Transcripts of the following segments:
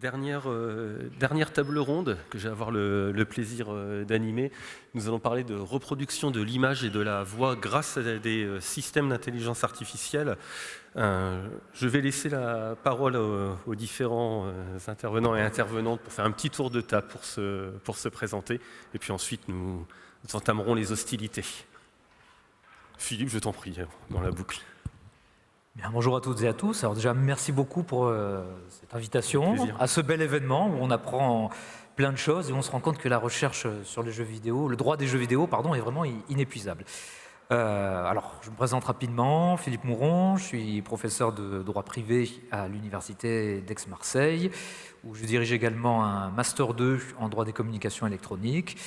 dernière table ronde que je vais avoir le plaisir d'animer. Nous allons parler de reproduction de l'image et de la voix grâce à des systèmes d'intelligence artificielle. Je vais laisser la parole aux différents intervenants et intervenantes pour faire un petit tour de table pour se présenter. Et puis ensuite, nous entamerons les hostilités. Philippe, je t'en prie, dans la boucle. Bien, bonjour à toutes et à tous. Alors déjà, merci beaucoup pour cette invitation à ce bel événement où on apprend plein de choses et on se rend compte que la recherche sur les jeux vidéo, le droit des jeux vidéo, pardon, est vraiment inépuisable. Alors, je me présente rapidement, Philippe Mouron, je suis professeur de droit privé à l'université d'Aix-Marseille, où je dirige également un Master 2 en droit des communications électroniques.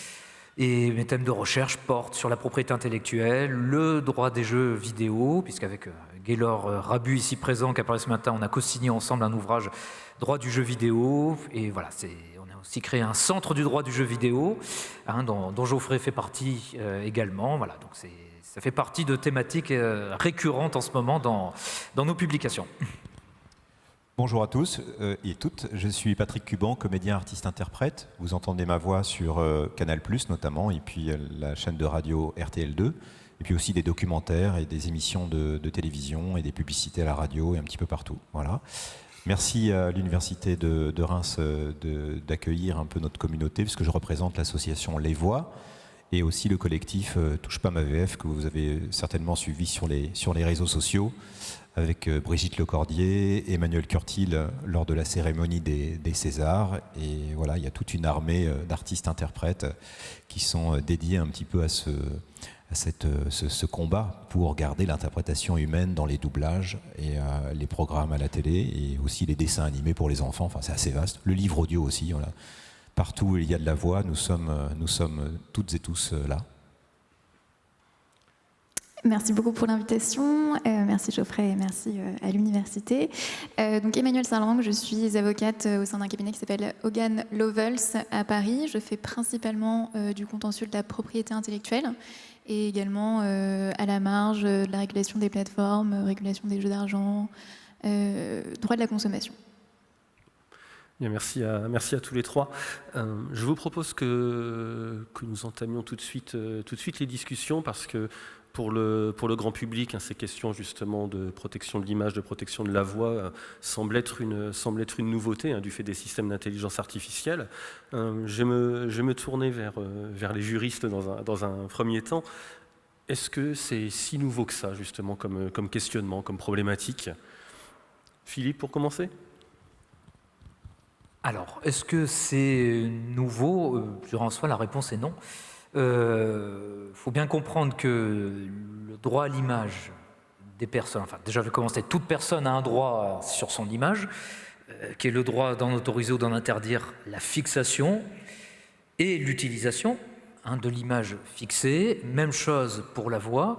Et mes thèmes de recherche portent sur la propriété intellectuelle, le droit des jeux vidéo, puisqu'avec Gaylor Rabu, ici présent, qui apparaît ce matin, on a co-signé ensemble un ouvrage droit du jeu vidéo. Et voilà, on a aussi créé un centre du droit du jeu vidéo, dont Geoffrey fait partie également. Voilà, donc ça fait partie de thématiques récurrentes en ce moment dans nos publications. Bonjour à tous et toutes, je suis Patrick Cuban, comédien, artiste, interprète. Vous entendez ma voix sur Canal+, notamment, et puis la chaîne de radio RTL2, et puis aussi des documentaires et des émissions de télévision et des publicités à la radio et un petit peu partout. Voilà. Merci à l'Université de Reims d'accueillir un peu notre communauté, puisque je représente l'association Les Voix, et aussi le collectif Touche pas ma VF, que vous avez certainement suivi sur les réseaux sociaux, avec Brigitte Lecordier, Emmanuel Curtil lors de la cérémonie des Césars. Et voilà, il y a toute une armée d'artistes-interprètes qui sont dédiés un petit peu à ce combat pour garder l'interprétation humaine dans les doublages et les programmes à la télé et aussi les dessins animés pour les enfants. Enfin, c'est assez vaste. Le livre audio aussi, voilà. Partout où il y a de la voix, nous sommes toutes et tous là. Merci beaucoup pour l'invitation, merci Geoffrey et merci à l'université. Donc Emmanuelle Saint-Lang, je suis avocate au sein d'un cabinet qui s'appelle Hogan Lovells à Paris. Je fais principalement du contentieux de la propriété intellectuelle et également à la marge de la régulation des plateformes, régulation des jeux d'argent, droit de la consommation. Bien, merci à tous les trois. Je vous propose que nous entamions tout de suite les discussions parce que pour le grand public, ces questions justement de protection de l'image, de protection de la voix semblent être une nouveauté du fait des systèmes d'intelligence artificielle. Je vais me tourner vers les juristes dans un premier temps. Est-ce que c'est si nouveau que ça justement comme questionnement, comme problématique? Philippe, pour commencer? Alors, est-ce que c'est nouveau? En soi, la réponse est non. Faut bien comprendre que le droit à l'image des personnes, enfin déjà je vais commencer, toute personne a un droit sur son image, qui est le droit d'en autoriser ou d'en interdire la fixation et l'utilisation de l'image fixée. Même chose pour la voix,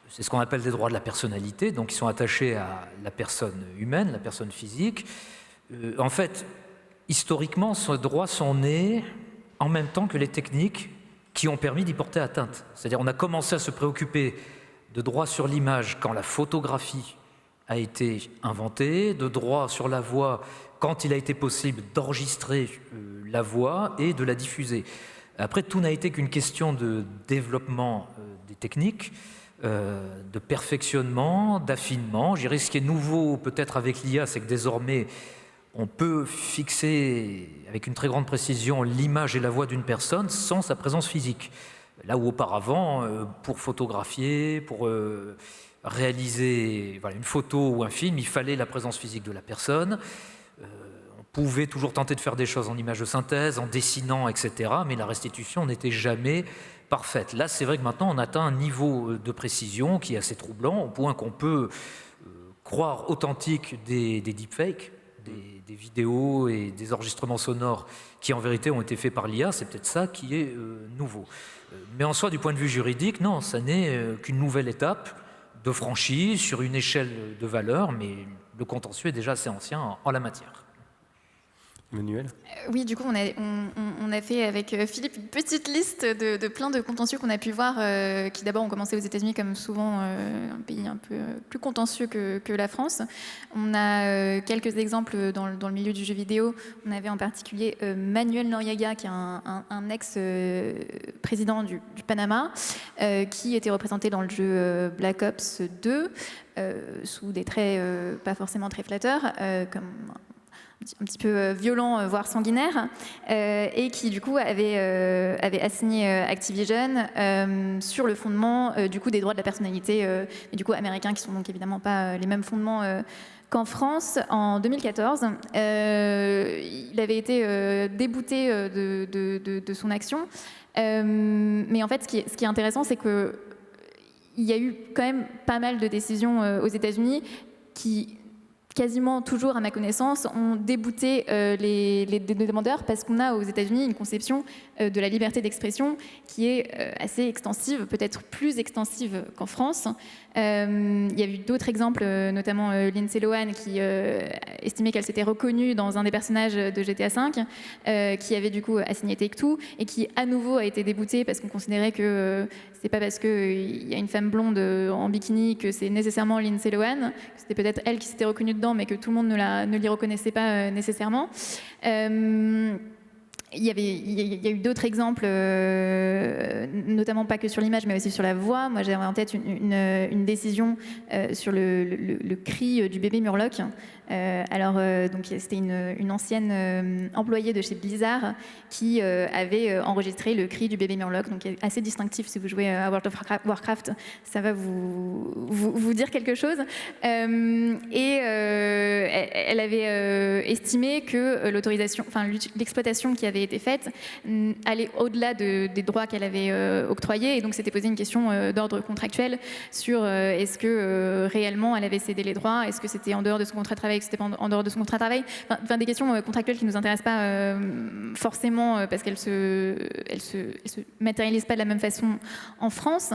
c'est ce qu'on appelle des droits de la personnalité, donc ils sont attachés à la personne humaine, la personne physique. En fait, historiquement, ces droits sont nés en même temps que les techniques qui ont permis d'y porter atteinte. C'est-à-dire on a commencé à se préoccuper de droits sur l'image quand la photographie a été inventée, de droits sur la voix quand il a été possible d'enregistrer la voix et de la diffuser. Après, tout n'a été qu'une question de développement des techniques, de perfectionnement, d'affinement. Je dirais ce qui est nouveau peut-être avec l'IA, c'est que désormais on peut fixer avec une très grande précision l'image et la voix d'une personne sans sa présence physique. Là où auparavant, pour photographier, pour réaliser une photo ou un film, il fallait la présence physique de la personne. On pouvait toujours tenter de faire des choses en image de synthèse, en dessinant, etc. Mais la restitution n'était jamais parfaite. Là, c'est vrai que maintenant, on atteint un niveau de précision qui est assez troublant, au point qu'on peut croire authentique des deepfakes, des vidéos et des enregistrements sonores qui en vérité ont été faits par l'IA. C'est peut-être ça qui est nouveau. Mais en soi, du point de vue juridique, non, ça n'est qu'une nouvelle étape de franchise sur une échelle de valeur, mais le contentieux est déjà assez ancien en la matière. Emmanuel? Oui, du coup, on a fait avec Philippe une petite liste de plein de contentieux qu'on a pu voir, qui d'abord ont commencé aux États-Unis, comme souvent un pays un peu plus contentieux que la France. On a quelques exemples dans le milieu du jeu vidéo. On avait en particulier Manuel Noriega, qui est un ex-président du Panama, qui était représenté dans le jeu Black Ops 2, sous des traits pas forcément très flatteurs, comme un petit peu violent, voire sanguinaire, et qui du coup avait assigné Activision sur le fondement du coup des droits de la personnalité, mais du coup américains, qui sont donc évidemment pas les mêmes fondements qu'en France. En 2014, il avait été débouté de son action, mais en fait ce qui est intéressant, c'est que il y a eu quand même pas mal de décisions aux États-Unis qui, quasiment toujours, à ma connaissance, ont débouté les demandeurs, parce qu'on a aux États-Unis une conception de la liberté d'expression qui est assez extensive, peut-être plus extensive qu'en France. Il y a eu d'autres exemples, notamment Lindsay Lohan, qui estimait qu'elle s'était reconnue dans un des personnages de GTA V, qui avait du coup assigné Take-Two, et qui à nouveau a été déboutée parce qu'on considérait que c'est pas parce qu'il y a une femme blonde en bikini que c'est nécessairement Lindsay Lohan, que c'était peut-être elle qui s'était reconnue dedans, mais que tout le monde ne l'y reconnaissait pas nécessairement. Il y a eu d'autres exemples, notamment pas que sur l'image, mais aussi sur la voix. Moi, j'avais en tête une décision sur le cri du bébé Murloc. Donc c'était une ancienne employée de chez Blizzard qui avait enregistré le cri du bébé Murloc, donc assez distinctif. Si vous jouez à World of Warcraft, ça va vous dire quelque chose. Et elle avait estimé que l'exploitation qui avait été faite allait au-delà des droits qu'elle avait octroyés, et donc s'était posé une question d'ordre contractuel sur est-ce que réellement elle avait cédé les droits, est-ce que c'était en dehors de son contrat de travail, que c'était pas en dehors de son contrat de travail, enfin des questions contractuelles qui nous intéressent pas forcément parce qu'elles se matérialisent pas de la même façon en France.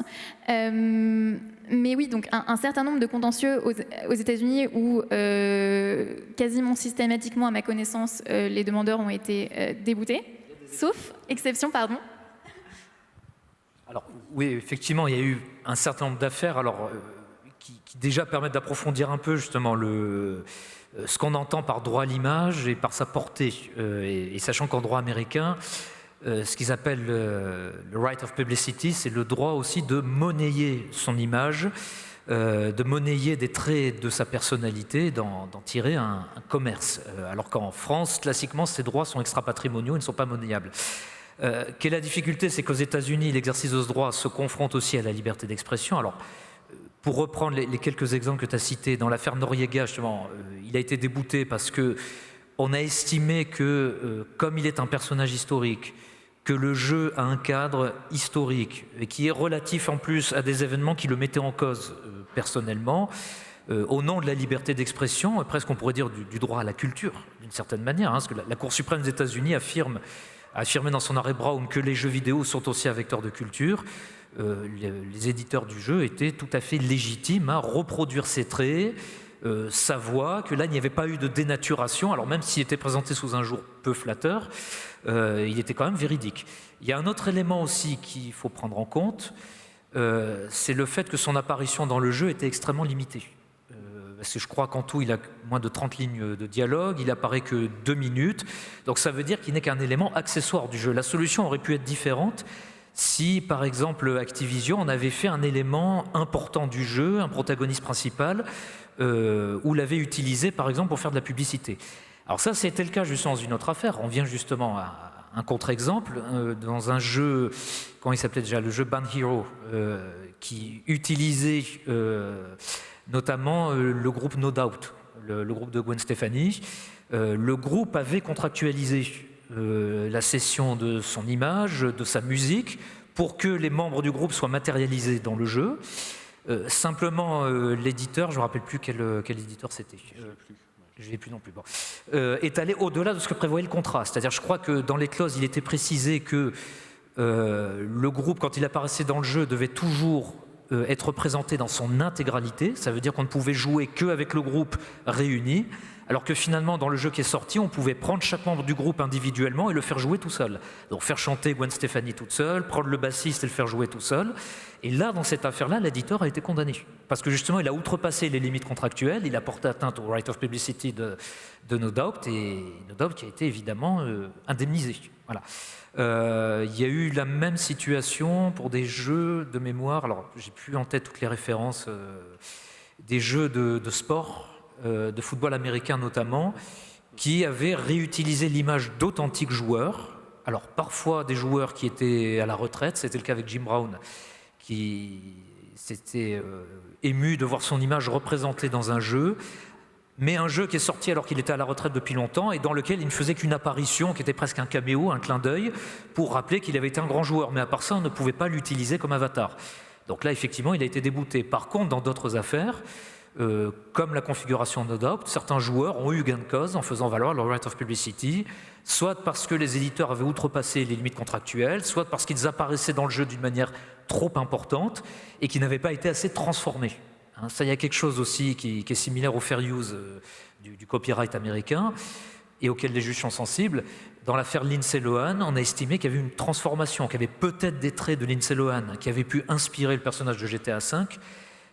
Mais oui, donc un certain nombre de contentieux aux États-Unis où quasiment systématiquement, à ma connaissance, les demandeurs ont été déboutés, sauf exception, pardon. Alors oui, effectivement, il y a eu un certain nombre d'affaires qui déjà permettent d'approfondir un peu justement ce qu'on entend par droit à l'image et par sa portée, et sachant qu'en droit américain, ce qu'ils appellent le right of publicity, c'est le droit aussi de monnayer son image, de monnayer des traits de sa personnalité, d'en tirer un commerce. Alors qu'en France, classiquement, ces droits sont extra-patrimoniaux, ils ne sont pas monnayables. Quelle est la difficulté? C'est qu'aux États-Unis, l'exercice de ce droit se confronte aussi à la liberté d'expression. Alors, pour reprendre les quelques exemples que tu as cités, dans l'affaire Noriega, justement, il a été débouté parce qu'on a estimé que, comme il est un personnage historique, que le jeu a un cadre historique et qui est relatif en plus à des événements qui le mettaient en cause personnellement, au nom de la liberté d'expression, presque on pourrait dire du droit à la culture, d'une certaine manière, parce que la Cour suprême des États-Unis a affirmé dans son arrêt Brown que les jeux vidéo sont aussi un vecteur de culture. Les éditeurs du jeu étaient tout à fait légitimes à reproduire ses traits, sa voix, que là il n'y avait pas eu de dénaturation, alors même s'il était présenté sous un jour peu flatteur, il était quand même véridique. Il y a un autre élément aussi qu'il faut prendre en compte, c'est le fait que son apparition dans le jeu était extrêmement limitée. Parce que je crois qu'en tout, il a moins de 30 lignes de dialogue, il apparaît que 2 minutes, donc ça veut dire qu'il n'est qu'un élément accessoire du jeu. La solution aurait pu être différente si, par exemple, Activision en avait fait un élément important du jeu, un protagoniste principal, ou l'avait utilisé, par exemple, pour faire de la publicité. Alors ça, c'était le cas justement dans une autre affaire. On vient justement à un contre-exemple, dans un jeu, comment il s'appelait déjà, le jeu Band Hero, qui utilisait notamment le groupe No Doubt, le groupe de Gwen Stefani. Le groupe avait contractualisé la cession de son image, de sa musique, pour que les membres du groupe soient matérialisés dans le jeu. Simplement, l'éditeur, je ne me rappelle plus quel éditeur c'était. Je ne l'ai plus non plus. Bon. Est allé au-delà de ce que prévoyait le contrat. C'est-à-dire, je crois que dans les clauses, il était précisé que le groupe, quand il apparaissait dans le jeu, devait toujours être présenté dans son intégralité. Ça veut dire qu'on ne pouvait jouer qu'avec le groupe réuni. alors que finalement, dans le jeu qui est sorti, on pouvait prendre chaque membre du groupe individuellement et le faire jouer tout seul. Donc faire chanter Gwen Stefani toute seule, prendre le bassiste et le faire jouer tout seul. Et là, dans cette affaire-là, l'éditeur a été condamné. Parce que justement, il a outrepassé les limites contractuelles, il a porté atteinte au right of publicity de No Doubt, et No Doubt qui a été évidemment indemnisé. Voilà. Il y a eu la même situation pour des jeux de mémoire, alors j'ai plus en tête toutes les références, des jeux de sport, de football américain notamment, qui avaient réutilisé l'image d'authentiques joueurs. Alors parfois des joueurs qui étaient à la retraite, c'était le cas avec Jim Brown, qui s'était ému de voir son image représentée dans un jeu, mais un jeu qui est sorti alors qu'il était à la retraite depuis longtemps et dans lequel il ne faisait qu'une apparition, qui était presque un caméo, un clin d'œil, pour rappeler qu'il avait été un grand joueur. Mais à part ça, on ne pouvait pas l'utiliser comme avatar. Donc là, effectivement, il a été débouté. Par contre, dans d'autres affaires, comme la configuration No Doubt, certains joueurs ont eu gain de cause en faisant valoir leur right of publicity, soit parce que les éditeurs avaient outrepassé les limites contractuelles, soit parce qu'ils apparaissaient dans le jeu d'une manière trop importante et qui n'avaient pas été assez transformés. Ça, il y a quelque chose aussi qui est similaire au fair use du copyright américain et auquel les juges sont sensibles. Dans l'affaire Lindsay Lohan, on a estimé qu'il y avait une transformation, qu'il y avait peut-être des traits de Lindsay Lohan qui avaient pu inspirer le personnage de GTA V,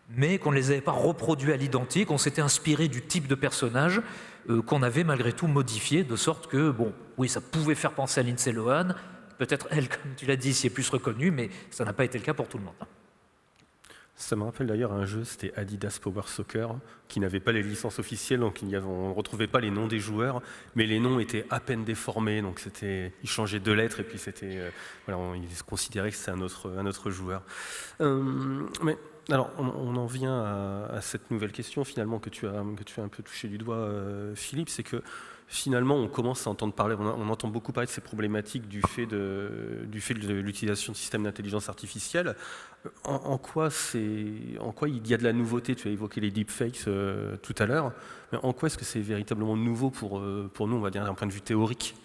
mais qu'on ne les avait pas reproduits à l'identique, on s'était inspiré du type de personnage qu'on avait malgré tout modifié, de sorte que, bon, oui, ça pouvait faire penser à Lindsay Lohan, peut-être elle, comme tu l'as dit, s'y est plus reconnue, mais ça n'a pas été le cas pour tout le monde. Ça me rappelle d'ailleurs un jeu, c'était Adidas Power Soccer, qui n'avait pas les licences officielles, donc on ne retrouvait pas les noms des joueurs, mais les noms étaient à peine déformés, donc ils changeaient 2 lettres, et puis ils se considéraient que c'était un autre joueur. Mais alors, on en vient à cette nouvelle question, finalement, que tu as un peu touché du doigt, Philippe, c'est que finalement, on commence à entendre parler, on entend beaucoup parler de ces problématiques du fait de l'utilisation de systèmes d'intelligence artificielle. En quoi il y a de la nouveauté? Tu as évoqué les deepfakes tout à l'heure, mais en quoi est-ce que c'est véritablement nouveau pour nous, on va dire d'un point de vue théorique?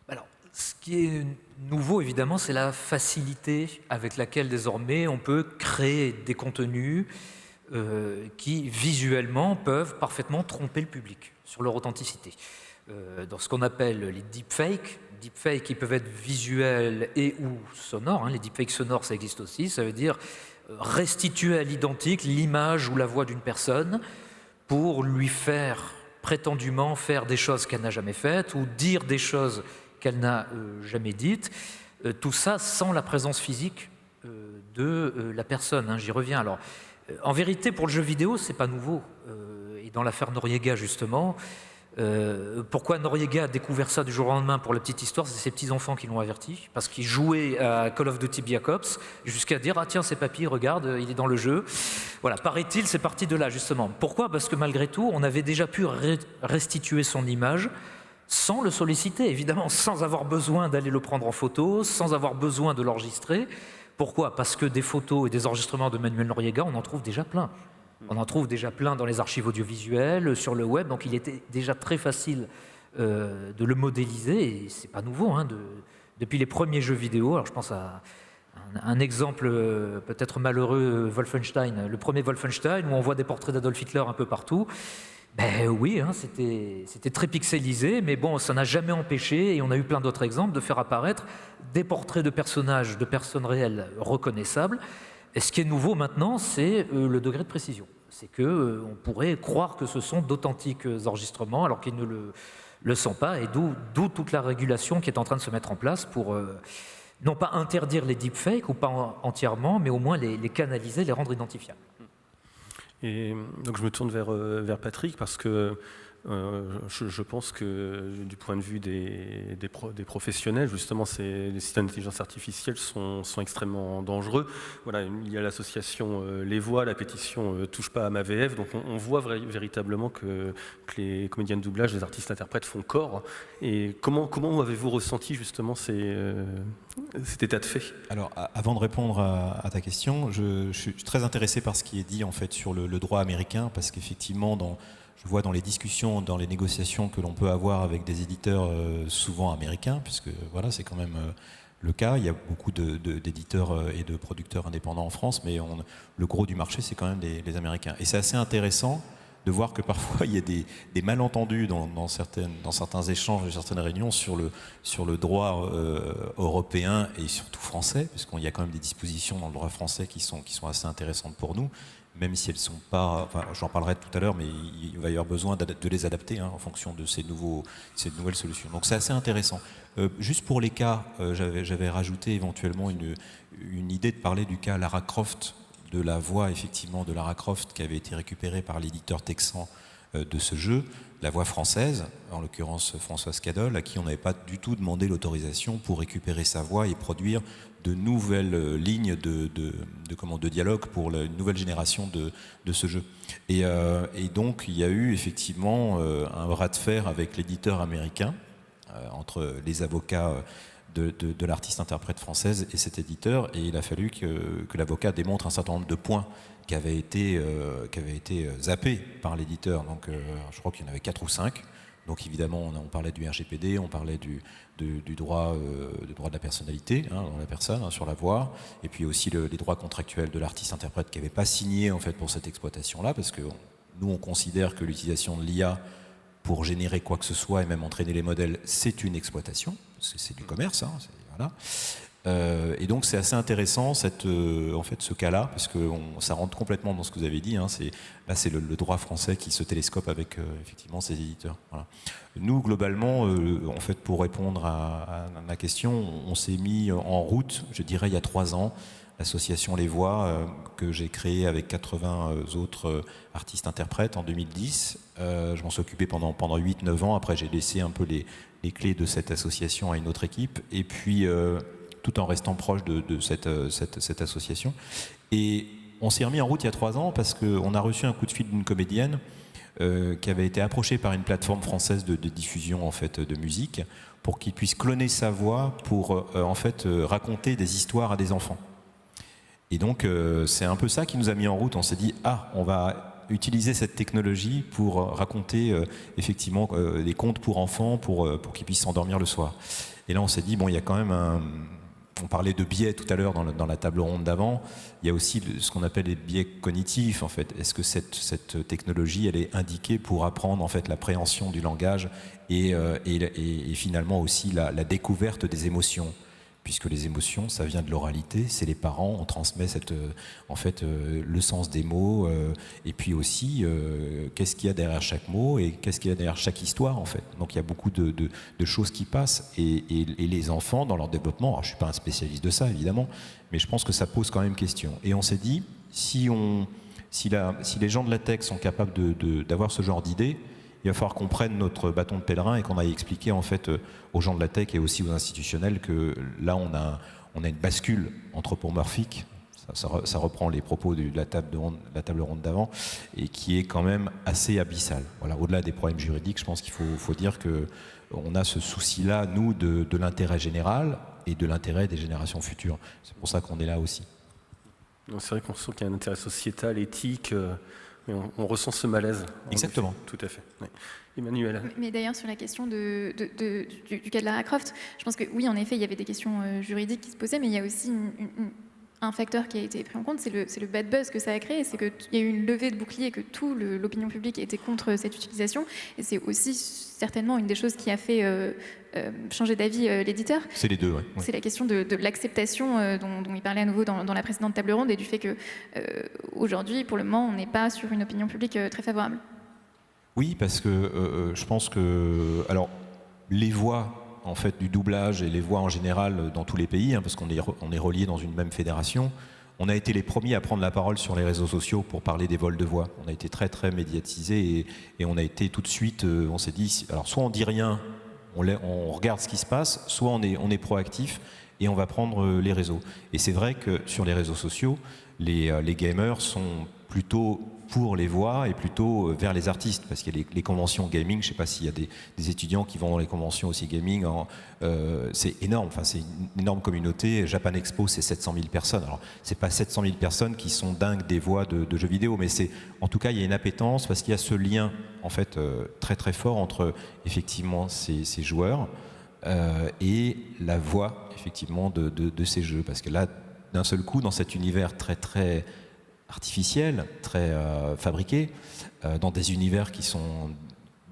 Alors, ce qui est nouveau, évidemment, c'est la facilité avec laquelle désormais on peut créer des contenus qui, visuellement, peuvent parfaitement tromper le public sur leur authenticité. Dans ce qu'on appelle les deepfakes qui peuvent être visuels et ou sonores, les deepfakes sonores, ça existe aussi, ça veut dire restituer à l'identique l'image ou la voix d'une personne pour lui faire prétendument faire des choses qu'elle n'a jamais faites ou dire des choses qu'elle n'a jamais dites, tout ça sans la présence physique de la personne. J'y reviens. Alors, en vérité, pour le jeu vidéo, c'est pas nouveau. Et dans l'affaire Noriega, justement, pourquoi Noriega a découvert ça du jour au lendemain? Pour la petite histoire, c'est ses petits-enfants qui l'ont averti, parce qu'ils jouaient à Call of Duty Black Ops, jusqu'à dire « Ah tiens, c'est papy, regarde, il est dans le jeu ». Voilà, paraît-il, c'est parti de là, justement. Pourquoi? Parce que malgré tout, on avait déjà pu restituer son image sans le solliciter, évidemment, sans avoir besoin d'aller le prendre en photo, sans avoir besoin de l'enregistrer. Pourquoi? Parce que des photos et des enregistrements de Manuel Noriega, on en trouve déjà plein. On en trouve déjà plein dans les archives audiovisuelles, sur le web, donc il était déjà très facile de le modéliser, et c'est pas nouveau, depuis les premiers jeux vidéo. Alors je pense à un exemple peut-être malheureux, Wolfenstein, le premier Wolfenstein, où on voit des portraits d'Adolf Hitler un peu partout. Ben oui, c'était très pixelisé, mais bon, ça n'a jamais empêché, et on a eu plein d'autres exemples, de faire apparaître des portraits de personnages, de personnes réelles reconnaissables. Et ce qui est nouveau maintenant, c'est le degré de précision. C'est qu'on pourrait croire que ce sont d'authentiques enregistrements, alors qu'ils ne le sont pas, et d'où toute la régulation qui est en train de se mettre en place pour non pas interdire les deepfakes, ou pas entièrement, mais au moins les canaliser, les rendre identifiables. Et donc je me tourne vers Patrick, parce que je pense que du point de vue des professionnels, justement, les systèmes d'intelligence artificielle sont extrêmement dangereux. Voilà, il y a l'association Les Voix, la pétition Touche pas à ma VF, donc on voit véritablement que les comédiens de doublage, les artistes interprètes font corps. Et comment avez-vous ressenti justement cet état de fait? Alors, avant de répondre à ta question, je suis très intéressé par ce qui est dit en fait sur le droit américain, parce qu'effectivement, je vois dans les discussions, dans les négociations que l'on peut avoir avec des éditeurs souvent américains, puisque voilà, c'est quand même le cas. Il y a beaucoup d'éditeurs et de producteurs indépendants en France, mais le gros du marché, c'est quand même les Américains. Et c'est assez intéressant de voir que parfois il y a des malentendus dans certains échanges et certaines réunions sur le droit européen et surtout français, puisqu'il y a quand même des dispositions dans le droit français qui sont assez intéressantes pour nous, même si elles ne sont pas, enfin j'en parlerai tout à l'heure, mais il va y avoir besoin de les adapter en fonction de ces nouvelles solutions. Donc c'est assez intéressant. Juste pour les cas, j'avais rajouté éventuellement une idée de parler du cas Lara Croft, de la voix effectivement de Lara Croft qui avait été récupérée par l'éditeur texan de ce jeu, la voix française, en l'occurrence Françoise Cadol, à qui on n'avait pas du tout demandé l'autorisation pour récupérer sa voix et produire de nouvelles lignes de dialogue pour une nouvelle génération de ce jeu. Et donc il y a eu effectivement un bras de fer avec l'éditeur américain, entre les avocats de l'artiste-interprète française et cet éditeur, et il a fallu que l'avocat démontre un certain nombre de points qui avaient été zappés par l'éditeur. Donc je crois qu'il y en avait 4 ou 5. Donc évidemment, on parlait du RGPD, on parlait du droit de la personnalité, dans la personne, sur la voix, et puis aussi les droits contractuels de l'artiste-interprète qui n'avait pas signé en fait pour cette exploitation-là, parce que nous on considère que l'utilisation de l'IA pour générer quoi que ce soit et même entraîner les modèles, c'est une exploitation, c'est du commerce, voilà. Et donc c'est assez intéressant en fait, ce cas-là, parce que ça rentre complètement dans ce que vous avez dit. Là, c'est le droit français qui se télescope avec effectivement ces éditeurs. Voilà. Nous, globalement, en fait, pour répondre à ma question, on s'est mis en route, je dirais, il y a 3 ans, l'association Les Voix, que j'ai créée avec 80 autres artistes-interprètes en 2010. Je m'en suis occupé pendant 8-9 ans. Après, j'ai laissé un peu les clés de cette association à une autre équipe. Et puis, tout en restant proche de cette association. Et on s'est remis en route il y a 3 ans parce qu'on a reçu un coup de fil d'une comédienne qui avait été approchée par une plateforme française de diffusion en fait, de musique pour qu'il puisse cloner sa voix pour en fait, raconter des histoires à des enfants. Et donc c'est un peu ça qui nous a mis en route. On s'est dit, on va utiliser cette technologie pour raconter effectivement des contes pour enfants pour qu'ils puissent s'endormir le soir. Et là on s'est dit, bon, il y a quand même on parlait de biais tout à l'heure dans la table ronde d'avant. Il y a aussi ce qu'on appelle les biais cognitifs, en fait. Est-ce que cette technologie, elle est indiquée pour apprendre en fait l'appréhension du langage et finalement aussi la découverte des émotions? Puisque les émotions, ça vient de l'oralité, c'est les parents, on transmet le sens des mots, et puis aussi qu'est-ce qu'il y a derrière chaque mot et qu'est-ce qu'il y a derrière chaque histoire en fait. Donc il y a beaucoup de choses qui passent et les enfants dans leur développement, alors je suis pas un spécialiste de ça évidemment, mais je pense que ça pose quand même question. Et on s'est dit, si les gens de la tech sont capables d'avoir ce genre d'idées, il va falloir qu'on prenne notre bâton de pèlerin et qu'on aille expliquer en fait aux gens de la tech et aussi aux institutionnels que là on a une bascule anthropomorphique, ça reprend les propos de la table ronde d'avant, et qui est quand même assez abyssale. Voilà, au-delà des problèmes juridiques, je pense qu'il faut dire que on a ce souci-là, nous, de l'intérêt général et de l'intérêt des générations futures. C'est pour ça qu'on est là aussi. C'est vrai qu'on sent qu'il y a un intérêt sociétal, éthique. Mais on ressent ce malaise. Exactement. Tout à fait. Oui. Emmanuel. Mais d'ailleurs, sur la question du cas de Lara Croft, je pense que oui, en effet, il y avait des questions juridiques qui se posaient, mais il y a aussi un facteur qui a été pris en compte, c'est le bad buzz que ça a créé, c'est qu'il y a eu une levée de bouclier, que toute l'opinion publique était contre cette utilisation, et c'est aussi certainement une des choses qui a fait changer d'avis l'éditeur. C'est les deux, oui. C'est la question de l'acceptation dont il parlait à nouveau dans la précédente table ronde, et du fait que aujourd'hui, pour le moment, on n'est pas sur une opinion publique très favorable. Oui, parce que je pense que les voix en fait du doublage et les voix en général dans tous les pays, parce qu'on est reliés dans une même fédération. On a été les premiers à prendre la parole sur les réseaux sociaux pour parler des vols de voix. On a été très très médiatisés et on a été tout de suite, on s'est dit, alors soit on dit rien, on regarde ce qui se passe, soit on est proactif et on va prendre les réseaux. Et c'est vrai que sur les réseaux sociaux, les gamers sont plutôt pour les voix et plutôt vers les artistes, parce qu'il y a les conventions gaming. Je ne sais pas s'il y a des étudiants qui vont dans les conventions aussi gaming. C'est énorme, c'est une énorme communauté. Japan Expo, c'est 700 000 personnes. Alors, c'est pas 700 000 personnes qui sont dingues des voix de jeux vidéo, mais en tout cas, il y a une appétence parce qu'il y a ce lien en fait très très fort entre effectivement ces joueurs et la voix effectivement de ces jeux, parce que là, d'un seul coup, dans cet univers très très artificielle, très fabriquée, dans des univers qui sont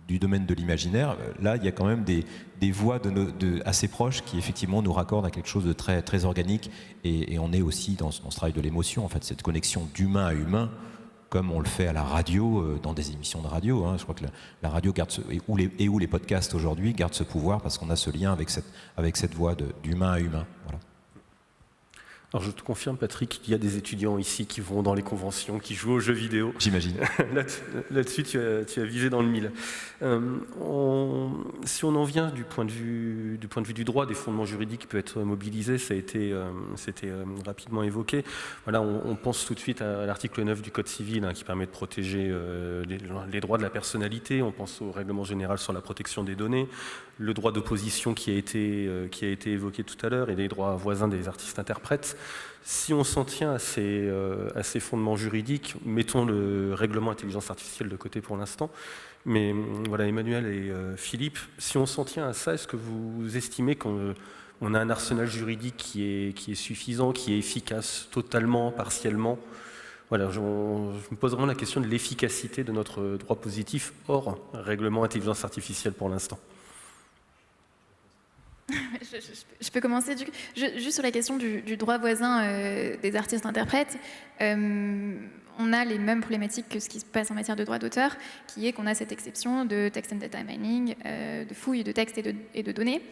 du domaine de l'imaginaire. Là, il y a quand même des voix assez proches qui effectivement nous raccordent à quelque chose de très, très organique, et on est aussi dans ce travail de l'émotion, en fait, cette connexion d'humain à humain, comme on le fait à la radio, dans des émissions de radio. Je crois que la radio garde où les podcasts aujourd'hui gardent ce pouvoir parce qu'on a ce lien avec cette voix d'humain à humain. Voilà. Alors je te confirme, Patrick, qu'il y a des étudiants ici qui vont dans les conventions, qui jouent aux jeux vidéo. J'imagine. Là-dessus, tu as visé dans le mille. Si on en vient du point de vue du droit, des fondements juridiques qui peuvent être mobilisés, c'était rapidement évoqué. Voilà, on pense tout de suite à l'article 9 du Code civil, qui permet de protéger les droits de la personnalité. On pense au règlement général sur la protection des données, le droit d'opposition qui a été évoqué tout à l'heure, et les droits voisins des artistes-interprètes. Si on s'en tient à ces fondements juridiques, mettons le règlement intelligence artificielle de côté pour l'instant, mais voilà, Emmanuel et Philippe, si on s'en tient à ça, est-ce que vous estimez qu'on a un arsenal juridique qui est suffisant, qui est efficace, totalement, partiellement? Voilà, je me pose vraiment la question de l'efficacité de notre droit positif hors règlement intelligence artificielle pour l'instant. Je peux commencer juste sur la question du droit voisin des artistes-interprètes. On a les mêmes problématiques que ce qui se passe en matière de droit d'auteur, qui est qu'on a cette exception de text and data mining, de fouilles de textes et de données,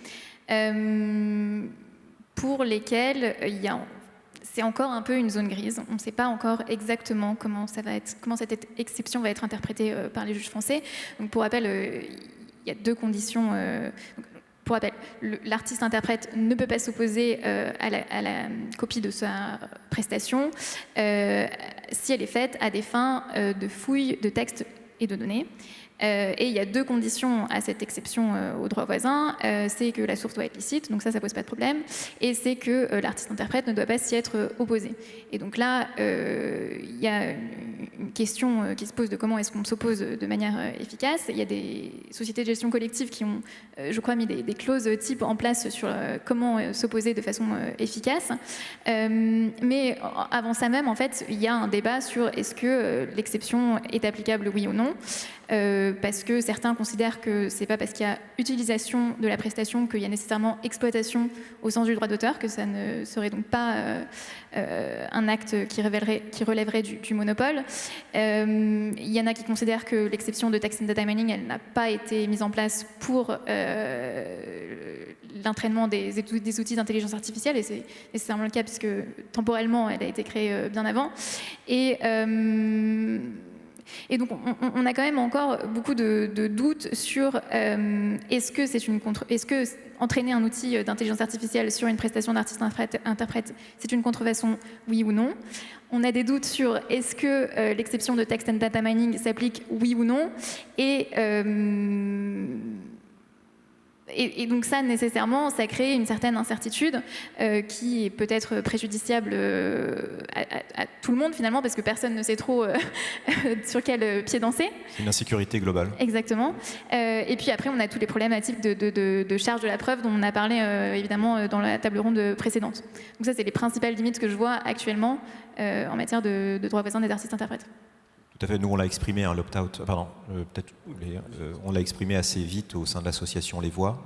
pour lesquelles c'est encore un peu une zone grise. On ne sait pas encore exactement comment cette exception va être interprétée par les juges français. Donc, pour rappel, il y a deux conditions. Pour rappel, l'artiste-interprète ne peut pas s'opposer à la copie de sa prestation si elle est faite à des fins de fouille de textes et de données. Et il y a deux conditions à cette exception au droit voisin. C'est que la source doit être licite, donc ça pose pas de problème. Et c'est que l'artiste-interprète ne doit pas s'y être opposé. Et donc là, il y a une question qui se pose de comment est-ce qu'on s'oppose de manière efficace. Il y a des sociétés de gestion collective qui ont, je crois, mis des clauses types en place sur comment s'opposer de façon efficace. Mais avant ça même, en fait, il y a un débat sur est-ce que l'exception est applicable, oui ou non. Parce que certains considèrent que c'est pas parce qu'il y a utilisation de la prestation qu'il y a nécessairement exploitation au sens du droit d'auteur, que ça ne serait donc pas un acte qui relèverait du monopole. Il y en a qui considèrent que l'exception de text and data mining, elle n'a pas été mise en place pour l'entraînement des outils d'intelligence artificielle, et c'est nécessairement le cas puisque temporellement elle a été créée bien avant. Et donc, on a quand même encore beaucoup de doutes sur est-ce que entraîner un outil d'intelligence artificielle sur une prestation d'artiste-interprète, c'est une contrefaçon, oui ou non. On a des doutes sur est-ce que l'exception de text and data mining s'applique, oui ou non. Et donc ça, nécessairement, ça crée une certaine incertitude qui est peut-être préjudiciable à tout le monde finalement, parce que personne ne sait trop sur quel pied danser. C'est une insécurité globale. Exactement. Et puis après, on a tous les problématiques de charge de la preuve dont on a parlé évidemment dans la table ronde précédente. Donc ça, c'est les principales limites que je vois actuellement en matière de droit voisin des artistes-interprètes. Tout à fait. Nous, on l'a exprimé, l'opt-out. On l'a exprimé assez vite au sein de l'association Les Voix,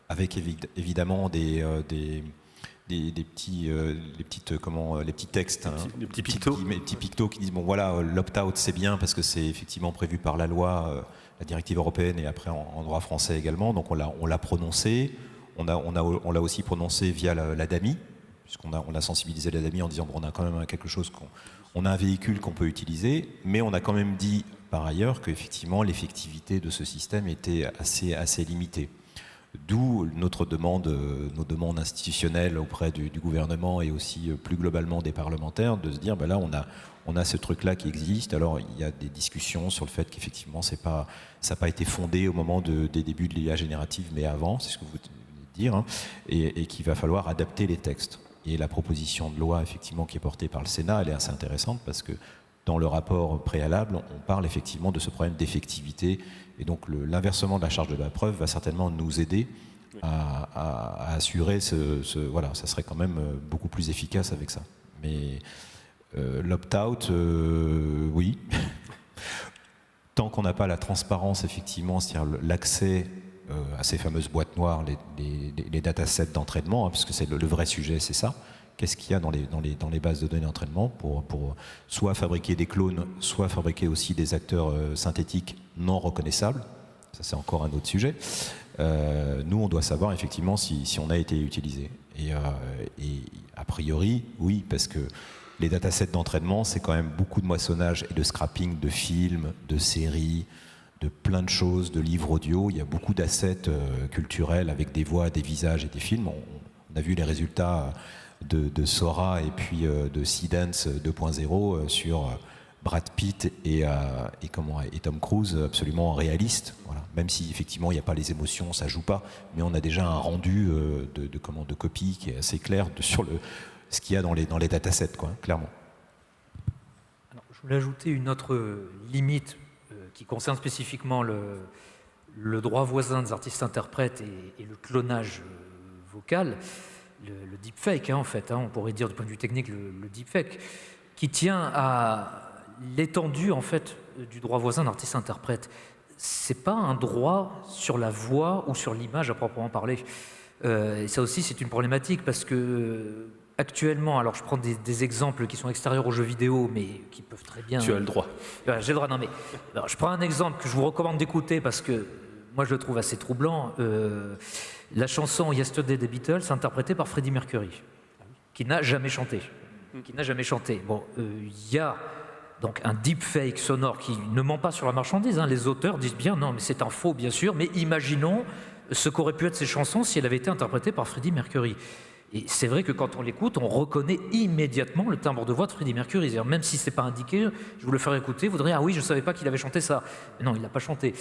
avec évidemment des petits textes, des petits pictos. Des petits pictos qui disent bon voilà, l'opt-out c'est bien parce que c'est effectivement prévu par la loi, la directive européenne et après en droit français également. Donc on l'a prononcé. On l'a aussi prononcé via la DAMI, puisqu'on a sensibilisé la DAMI en disant bon, on a quand même quelque chose on a un véhicule qu'on peut utiliser, mais on a quand même dit par ailleurs qu'effectivement l'effectivité de ce système était assez limitée. D'où nos demandes institutionnelles auprès du gouvernement et aussi plus globalement des parlementaires, de se dire ben là on a ce truc-là qui existe. Alors il y a des discussions sur le fait qu'effectivement ça n'a pas été fondé au moment des débuts de l'IA générative, mais avant, c'est ce que vous venez de dire, et qu'il va falloir adapter les textes. Et la proposition de loi effectivement qui est portée par le Sénat, elle est assez intéressante parce que dans le rapport préalable, on parle effectivement de ce problème d'effectivité, et donc l'inversement de la charge de la preuve va certainement nous aider à assurer voilà, ça serait quand même beaucoup plus efficace avec ça. Mais L'opt-out, oui. Tant qu'on n'a pas la transparence, effectivement, c'est-à-dire l'accès à ces fameuses boîtes noires, les datasets d'entraînement, hein, parce que c'est le vrai sujet, c'est ça. Qu'est-ce qu'il y a dans les bases de données d'entraînement pour soit fabriquer des clones, soit fabriquer aussi des acteurs synthétiques non reconnaissables. Ça, c'est encore un autre sujet. Nous, on doit savoir effectivement si on a été utilisé. Et a priori, oui, parce que les datasets d'entraînement, c'est quand même beaucoup de moissonnage et de scrapping de films, de séries, de plein de choses, de livres audio. Il y a beaucoup d'assets culturels avec des voix, des visages et des films. On a vu les résultats de Sora et puis de Seedance 2.0 sur Brad Pitt et Tom Cruise, absolument réaliste. Voilà. Même si effectivement il n'y a pas les émotions, ça joue pas, mais on a déjà un rendu de copie qui est assez clair sur ce qu'il y a dans les datasets, quoi, clairement. Alors, je voulais ajouter une autre limite qui concerne spécifiquement le droit voisin des artistes-interprètes et le clonage vocal, le deepfake, hein, en fait, hein, on pourrait dire du point de vue technique le deepfake, qui tient à l'étendue en fait du droit voisin d'artiste-interprète. C'est pas un droit sur la voix ou sur l'image à proprement parler. Et ça aussi, c'est une problématique parce que actuellement, alors je prends des exemples qui sont extérieurs aux jeux vidéo, mais qui peuvent très bien. Tu as le droit. J'ai le droit. Non, mais alors, je prends un exemple que je vous recommande d'écouter parce que moi je le trouve assez troublant. La chanson Yesterday des Beatles, interprétée par Freddie Mercury, qui n'a jamais chanté. Bon, il y a donc un deepfake sonore qui ne ment pas sur la marchandise. Hein. Les auteurs disent bien non, mais c'est un faux, bien sûr. Mais imaginons ce qu'auraient pu être ces chansons si elles avaient été interprétées par Freddie Mercury. Et c'est vrai que quand on l'écoute, on reconnaît immédiatement le timbre de voix de Freddie Mercury. C'est-à-dire, même si c'est pas indiqué, je vous le faire écouter, vous direz ah oui, je savais pas qu'il avait chanté ça. Mais non, il l'a pas chanté.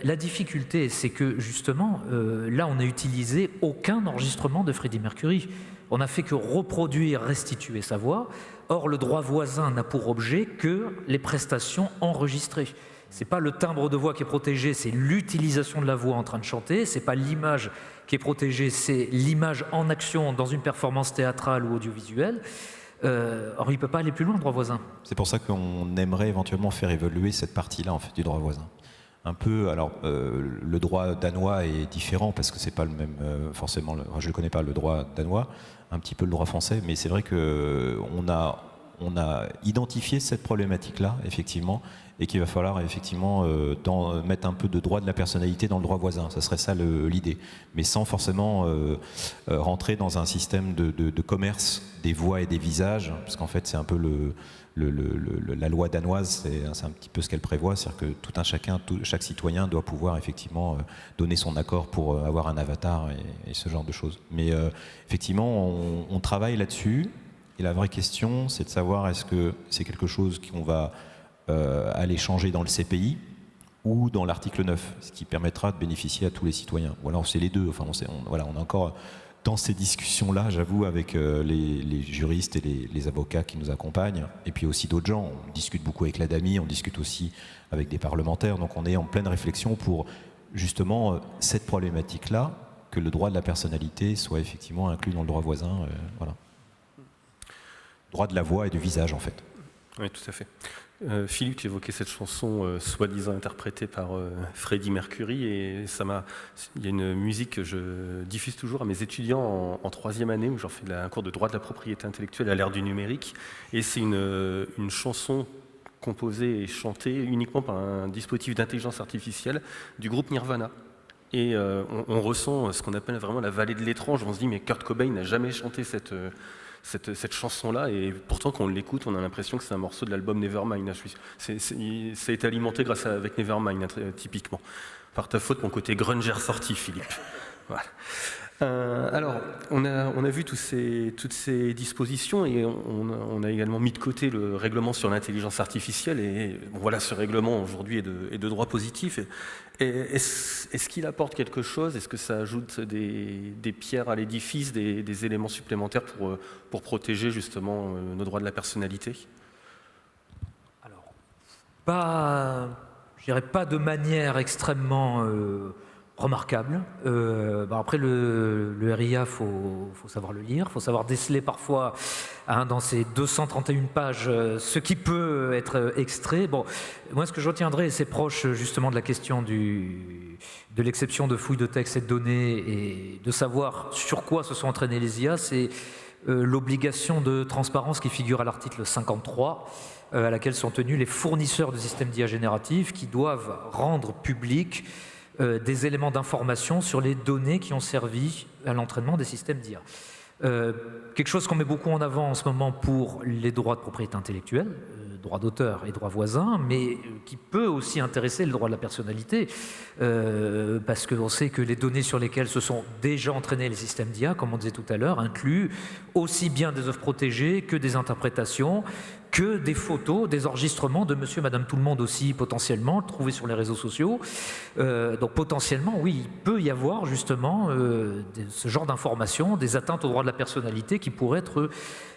La difficulté, c'est que justement, là, on n'a utilisé aucun enregistrement de Freddie Mercury. On n'a fait que reproduire, restituer sa voix. Or, le droit voisin n'a pour objet que les prestations enregistrées. C'est pas le timbre de voix qui est protégé, c'est l'utilisation de la voix en train de chanter. C'est pas l'image qui est protégée, c'est l'image en action dans une performance théâtrale ou audiovisuelle. Or, il ne peut pas aller plus loin, le droit voisin. C'est pour ça qu'on aimerait éventuellement faire évoluer cette partie-là en fait, du droit voisin. Un peu, alors le droit danois est différent parce que c'est pas le même, forcément, je ne connais pas le droit danois, un petit peu le droit français, mais c'est vrai qu'on a identifié cette problématique-là, effectivement, et qu'il va falloir effectivement mettre un peu de droit de la personnalité dans le droit voisin. Ça serait ça l'idée, mais sans forcément rentrer dans un système de commerce des voix et des visages, parce qu'en fait c'est un peu la loi danoise, c'est un petit peu ce qu'elle prévoit, c'est-à-dire que chaque citoyen doit pouvoir effectivement donner son accord pour avoir un avatar et ce genre de choses. Mais effectivement, on travaille là-dessus, et la vraie question, c'est de savoir est-ce que c'est quelque chose qu'on va aller changer dans le CPI ou dans l'article 9, ce qui permettra de bénéficier à tous les citoyens. Ou alors c'est les deux, enfin on est encore dans ces discussions-là, j'avoue, avec les juristes et les avocats qui nous accompagnent, et puis aussi d'autres gens. On discute beaucoup avec l'ADAMI, on discute aussi avec des parlementaires, donc on est en pleine réflexion pour justement cette problématique-là, que le droit de la personnalité soit effectivement inclus dans le droit voisin. Voilà. Droit de la voix et du visage, en fait. Oui, tout à fait. Philippe, tu évoquais cette chanson soi-disant interprétée par Freddie Mercury, et il y a une musique que je diffuse toujours à mes étudiants en troisième année, où j'en fais un cours de droit de la propriété intellectuelle à l'ère du numérique, et c'est une chanson composée et chantée uniquement par un dispositif d'intelligence artificielle du groupe Nirvana. Et on ressent ce qu'on appelle vraiment la vallée de l'étrange. On se dit mais Kurt Cobain n'a jamais chanté cette chanson-là, et pourtant quand on l'écoute, on a l'impression que c'est un morceau de l'album Nevermind. Ça a été alimenté avec Nevermind, typiquement. Par ta faute, mon côté grunge est ressorti, Philippe. Voilà. Alors, on a vu toutes ces dispositions, et on a également mis de côté le règlement sur l'intelligence artificielle, et bon, voilà, ce règlement aujourd'hui est de droit positif. Est-ce qu'il apporte quelque chose? Est-ce que ça ajoute des pierres à l'édifice, des éléments supplémentaires pour protéger justement nos droits de la personnalité? Alors, je dirais pas de manière extrêmement remarquable. Après, le RIA, faut savoir le lire, faut savoir déceler parfois dans ces 231 pages, ce qui peut être extrait. Bon, moi, ce que je retiendrai, c'est proche justement de la question de l'exception de fouilles de textes et de données et de savoir sur quoi se sont entraînés les IA, c'est l'obligation de transparence qui figure à l'article 53, à laquelle sont tenus les fournisseurs de systèmes d'IA génératifs qui doivent rendre public des éléments d'information sur les données qui ont servi à l'entraînement des systèmes d'IA. Quelque chose qu'on met beaucoup en avant en ce moment pour les droits de propriété intellectuelle, droits d'auteur et droits voisins, mais qui peut aussi intéresser le droit de la personnalité, parce qu'on sait que les données sur lesquelles se sont déjà entraînés les systèmes d'IA, comme on disait tout à l'heure, incluent aussi bien des œuvres protégées que des interprétations, que des photos, des enregistrements de monsieur, madame, tout le monde aussi, potentiellement, trouvés sur les réseaux sociaux. Donc potentiellement, oui, il peut y avoir justement ce genre d'informations, des atteintes au droit de la personnalité qui pourraient être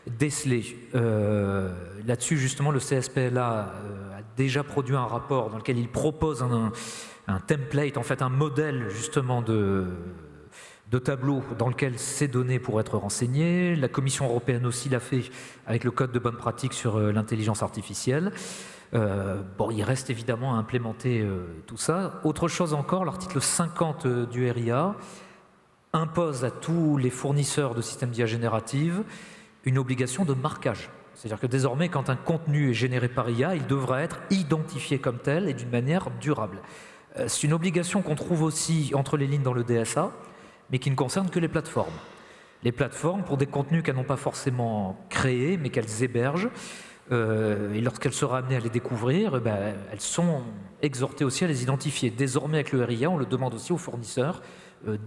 décelées. Là-dessus, justement, le CSPLA a déjà produit un rapport dans lequel il propose un template, en fait un modèle justement de tableau dans lequel ces données pourraient être renseignées. La Commission européenne aussi l'a fait avec le code de bonne pratique sur l'intelligence artificielle. Bon, il reste évidemment à implémenter tout ça. Autre chose encore, l'article 50 du RIA impose à tous les fournisseurs de systèmes d'IA générative une obligation de marquage. C'est-à-dire que désormais, quand un contenu est généré par IA, il devra être identifié comme tel et d'une manière durable. C'est une obligation qu'on trouve aussi entre les lignes dans le DSA, mais qui ne concerne que les plateformes. Les plateformes, pour des contenus qu'elles n'ont pas forcément créés, mais qu'elles hébergent, et lorsqu'elles seront amenées à les découvrir, elles sont exhortées aussi à les identifier. Désormais, avec le RIA, on le demande aussi aux fournisseurs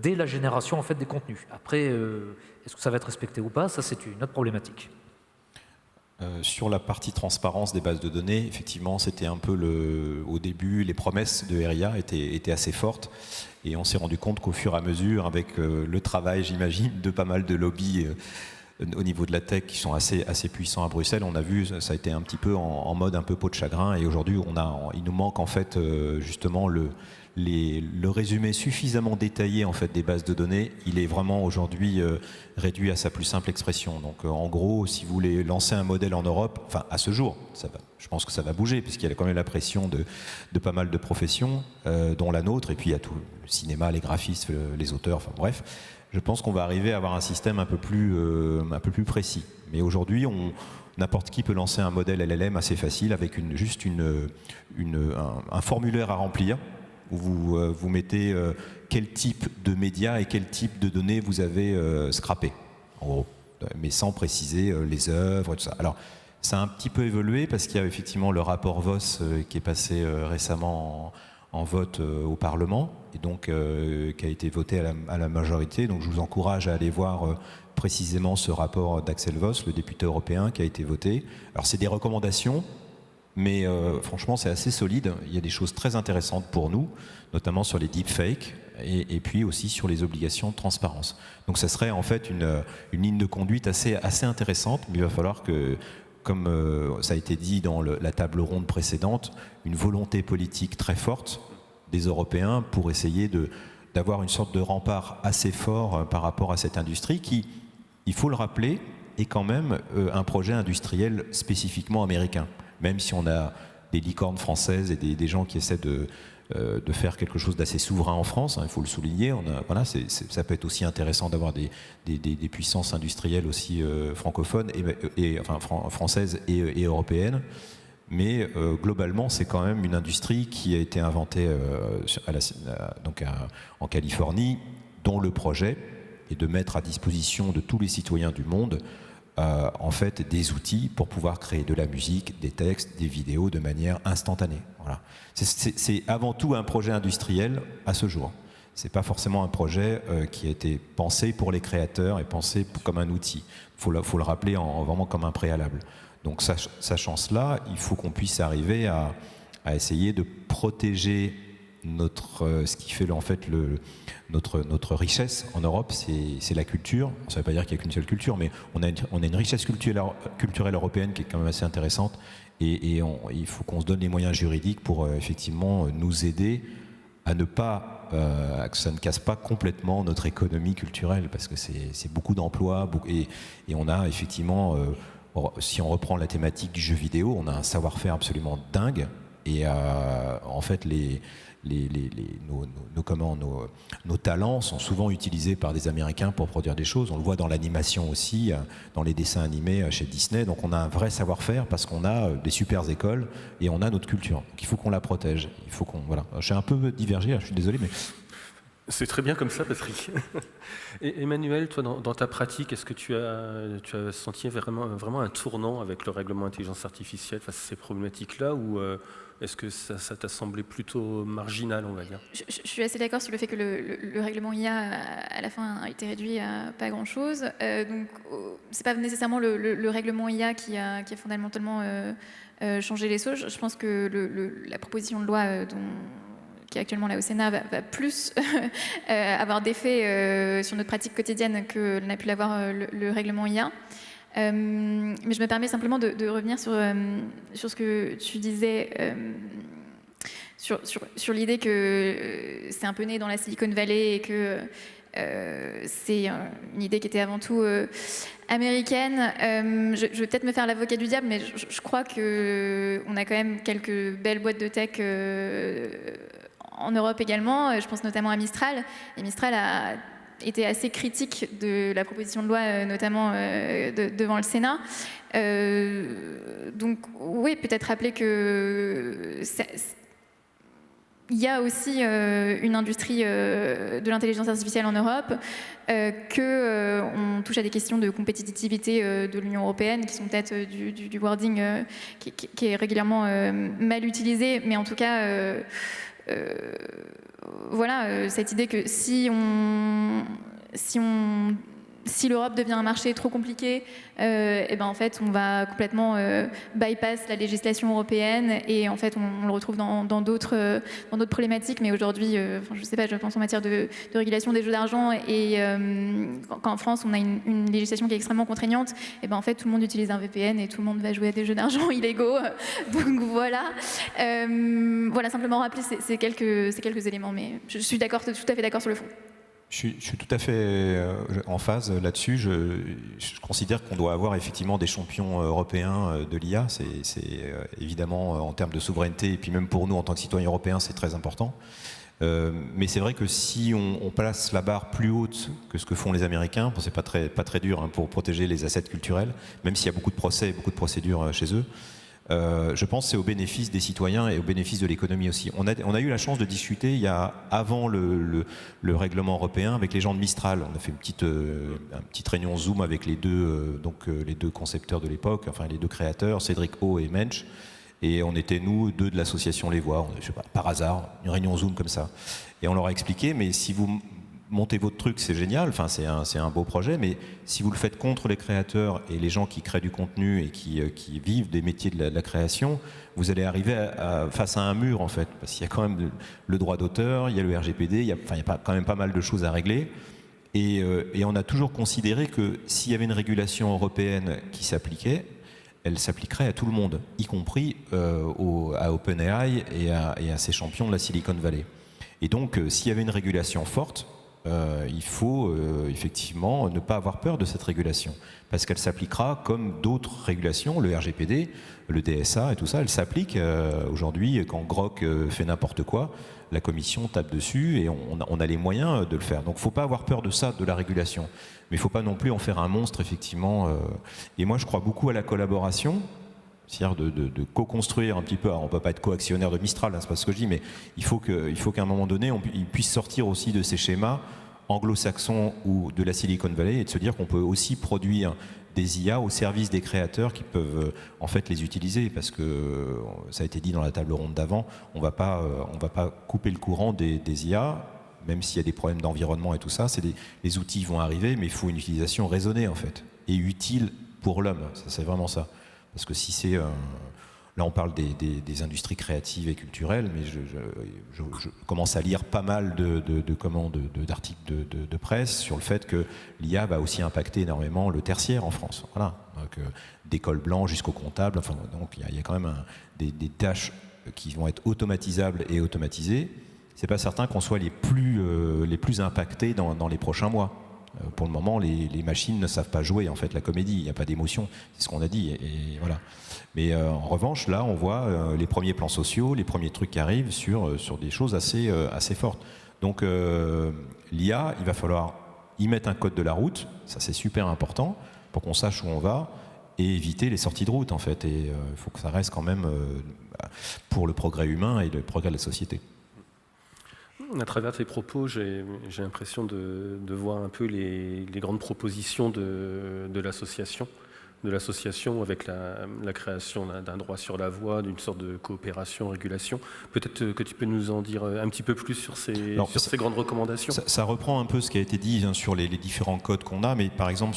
dès la génération en fait, des contenus. Après, est-ce que ça va être respecté ou pas? Ça, c'est une autre problématique. Sur la partie transparence des bases de données, effectivement, c'était un peu au début, les promesses de RIA étaient assez fortes. Et on s'est rendu compte qu'au fur et à mesure, avec le travail, j'imagine, de pas mal de lobbies au niveau de la tech qui sont assez puissants à Bruxelles, on a vu, ça a été un petit peu en mode un peu peau de chagrin. Et aujourd'hui, il nous manque en fait justement le résumé suffisamment détaillé en fait des bases de données. Il est vraiment aujourd'hui réduit à sa plus simple expression. Donc en gros, si vous voulez lancer un modèle en Europe, enfin à ce jour, je pense que ça va bouger puisqu'il y a quand même la pression de pas mal de professions, dont la nôtre, et puis il y a tout le cinéma, les graphistes, les auteurs, enfin bref. Je pense qu'on va arriver à avoir un système un peu plus précis. Mais aujourd'hui, n'importe qui peut lancer un modèle LLM assez facile avec juste un formulaire à remplir où vous mettez quel type de médias et quel type de données vous avez scrappé, en gros, mais sans préciser les œuvres et tout ça. Alors, ça a un petit peu évolué parce qu'il y a effectivement le rapport Voss qui est passé récemment en vote au Parlement et donc qui a été voté à la majorité. Donc je vous encourage à aller voir précisément ce rapport d'Axel Voss, le député européen, qui a été voté. Alors c'est des recommandations, mais franchement c'est assez solide. Il y a des choses très intéressantes pour nous, notamment sur les deepfakes et puis aussi sur les obligations de transparence. Donc ça serait en fait une ligne de conduite assez intéressante, mais il va falloir que, comme ça a été dit dans la table ronde précédente, une volonté politique très forte des Européens pour essayer d'avoir une sorte de rempart assez fort par rapport à cette industrie qui, il faut le rappeler, est quand même un projet industriel spécifiquement américain. Même si on a des licornes françaises et des gens qui essaient de faire quelque chose d'assez souverain en France, hein, il faut le souligner. Ça peut être aussi intéressant d'avoir des puissances industrielles aussi francophones, enfin françaises et européennes. Mais globalement, c'est quand même une industrie qui a été inventée en Californie, dont le projet est de mettre à disposition de tous les citoyens du monde en fait des outils pour pouvoir créer de la musique, des textes, des vidéos de manière instantanée. Voilà. C'est avant tout un projet industriel à ce jour. C'est pas forcément un projet qui a été pensé pour les créateurs et pensé comme un outil. Faut le rappeler vraiment comme un préalable. Donc sachant cela, il faut qu'on puisse arriver à essayer de protéger ce qui fait en fait notre richesse en Europe, c'est la culture. Ça ne veut pas dire qu'il n'y a qu'une seule culture, mais on a une richesse culturelle européenne qui est quand même assez intéressante et il faut qu'on se donne les moyens juridiques pour effectivement nous aider à ne pas que ça ne casse pas complètement notre économie culturelle, parce que c'est beaucoup d'emplois et on a effectivement si on reprend la thématique du jeu vidéo, on a un savoir-faire absolument dingue. Et en fait, nos talents sont souvent utilisés par des Américains pour produire des choses. On le voit dans l'animation aussi, dans les dessins animés chez Disney. Donc on a un vrai savoir-faire parce qu'on a des super écoles et on a notre culture. Donc il faut qu'on la protège. Il faut qu'on voilà. Je suis un peu divergé, je suis désolé, mais c'est très bien comme ça, Patrick. Et Emmanuel, toi, dans ta pratique, est-ce que tu as senti vraiment un tournant avec le règlement intelligence artificielle face à ces problématiques-là, ou est-ce que ça t'a semblé plutôt marginal, on va dire? Je suis assez d'accord sur le fait que le règlement IA, à la fin, a été réduit à pas grand-chose. Donc, c'est pas nécessairement le règlement IA qui a fondamentalement changé les choses. Je pense que la proposition de loi qui est actuellement là au Sénat va plus avoir d'effet sur notre pratique quotidienne que n'a pu l'avoir le règlement IA. Mais je me permets simplement de revenir sur ce que tu disais sur l'idée que c'est un peu né dans la Silicon Valley et que c'est une idée qui était avant tout américaine. Je vais peut-être me faire l'avocat du diable, mais je crois qu'on a quand même quelques belles boîtes de tech en Europe également. Je pense notamment à Mistral. Et Mistral a été assez critique de la proposition de loi, notamment devant le Sénat. Donc oui, peut-être rappeler que il y a aussi une industrie de l'intelligence artificielle en Europe, qu'on touche à des questions de compétitivité de l'Union européenne, qui sont peut-être du wording qui est régulièrement mal utilisé, mais en tout cas... voilà, cette idée que si l'Europe devient un marché trop compliqué, et ben en fait on va complètement bypass la législation européenne et en fait on le retrouve dans d'autres problématiques. Mais aujourd'hui, je sais pas, je pense en matière de régulation des jeux d'argent et quand en France on a une législation qui est extrêmement contraignante, et ben en fait tout le monde utilise un VPN et tout le monde va jouer à des jeux d'argent illégaux. Donc voilà, voilà simplement rappeler ces quelques éléments. Mais je suis tout à fait d'accord sur le fond. Je suis tout à fait en phase là-dessus. Je considère qu'on doit avoir effectivement des champions européens de l'IA. C'est évidemment en termes de souveraineté, et puis même pour nous en tant que citoyens européens, c'est très important. Mais c'est vrai que si on place la barre plus haute que ce que font les Américains, bon, c'est pas très dur hein, pour protéger les assets culturels, même s'il y a beaucoup de procès et beaucoup de procédures chez eux. Je pense que c'est au bénéfice des citoyens et au bénéfice de l'économie aussi. On a eu la chance de discuter avant le règlement européen avec les gens de Mistral. On a fait une petite réunion Zoom avec les deux concepteurs de l'époque, enfin les deux créateurs, Cédric O et Mensch. Et on était nous deux de l'association Les Voix, je sais pas, par hasard, une réunion Zoom comme ça. Et on leur a expliqué, mais si vous montez votre truc, c'est génial, enfin, c'est un beau projet, mais si vous le faites contre les créateurs et les gens qui créent du contenu et qui vivent des métiers de la création, vous allez arriver face à un mur, en fait, parce qu'il y a quand même le droit d'auteur, il y a le RGPD, il y a quand même pas mal de choses à régler. Et on a toujours considéré que s'il y avait une régulation européenne qui s'appliquait, elle s'appliquerait à tout le monde, y compris à OpenAI et à ces champions de la Silicon Valley. Et donc, s'il y avait une régulation forte, il faut effectivement ne pas avoir peur de cette régulation, parce qu'elle s'appliquera comme d'autres régulations, le RGPD, le DSA et tout ça, elle s'applique aujourd'hui quand Grok fait n'importe quoi, la commission tape dessus et on a les moyens de le faire. Donc il ne faut pas avoir peur de ça, de la régulation, mais il ne faut pas non plus en faire un monstre, effectivement. Et moi je crois beaucoup à la collaboration, c'est-à-dire de co-construire un petit peu. Alors, on ne peut pas être co-actionnaire de Mistral, hein, c'est pas ce que je dis, mais il faut qu'à un moment donné, il puisse sortir aussi de ces schémas anglo-saxons ou de la Silicon Valley et de se dire qu'on peut aussi produire des IA au service des créateurs qui peuvent en fait les utiliser, parce que ça a été dit dans la table ronde d'avant, on va pas couper le courant des IA, même s'il y a des problèmes d'environnement et tout ça, les outils vont arriver, mais il faut une utilisation raisonnée en fait, et utile pour l'homme, ça, c'est vraiment ça. Parce que si c'est... là, on parle des industries créatives et culturelles, mais je commence à lire pas mal d'articles de presse sur le fait que l'IA va aussi impacter énormément le tertiaire en France. Voilà. Donc, d'école blanche jusqu'au comptable. Enfin, donc, il y a quand même des tâches qui vont être automatisables et automatisées. C'est pas certain qu'on soit les plus impactés dans les prochains mois. Pour le moment, les machines ne savent pas jouer en fait la comédie, il n'y a pas d'émotion, c'est ce qu'on a dit, et voilà. Mais en revanche, là, on voit les premiers plans sociaux, les premiers trucs qui arrivent sur des choses assez fortes. Donc l'IA, il va falloir y mettre un code de la route, ça c'est super important, pour qu'on sache où on va, et éviter les sorties de route en fait. Et il faut que ça reste quand même pour le progrès humain et le progrès de la société. À travers tes propos, j'ai l'impression de voir un peu les grandes propositions de l'association avec la création d'un droit sur la voie, d'une sorte de coopération, régulation. Peut-être que tu peux nous en dire un petit peu plus sur ces grandes recommandations. Ça reprend un peu ce qui a été dit sur les différents codes qu'on a, mais par exemple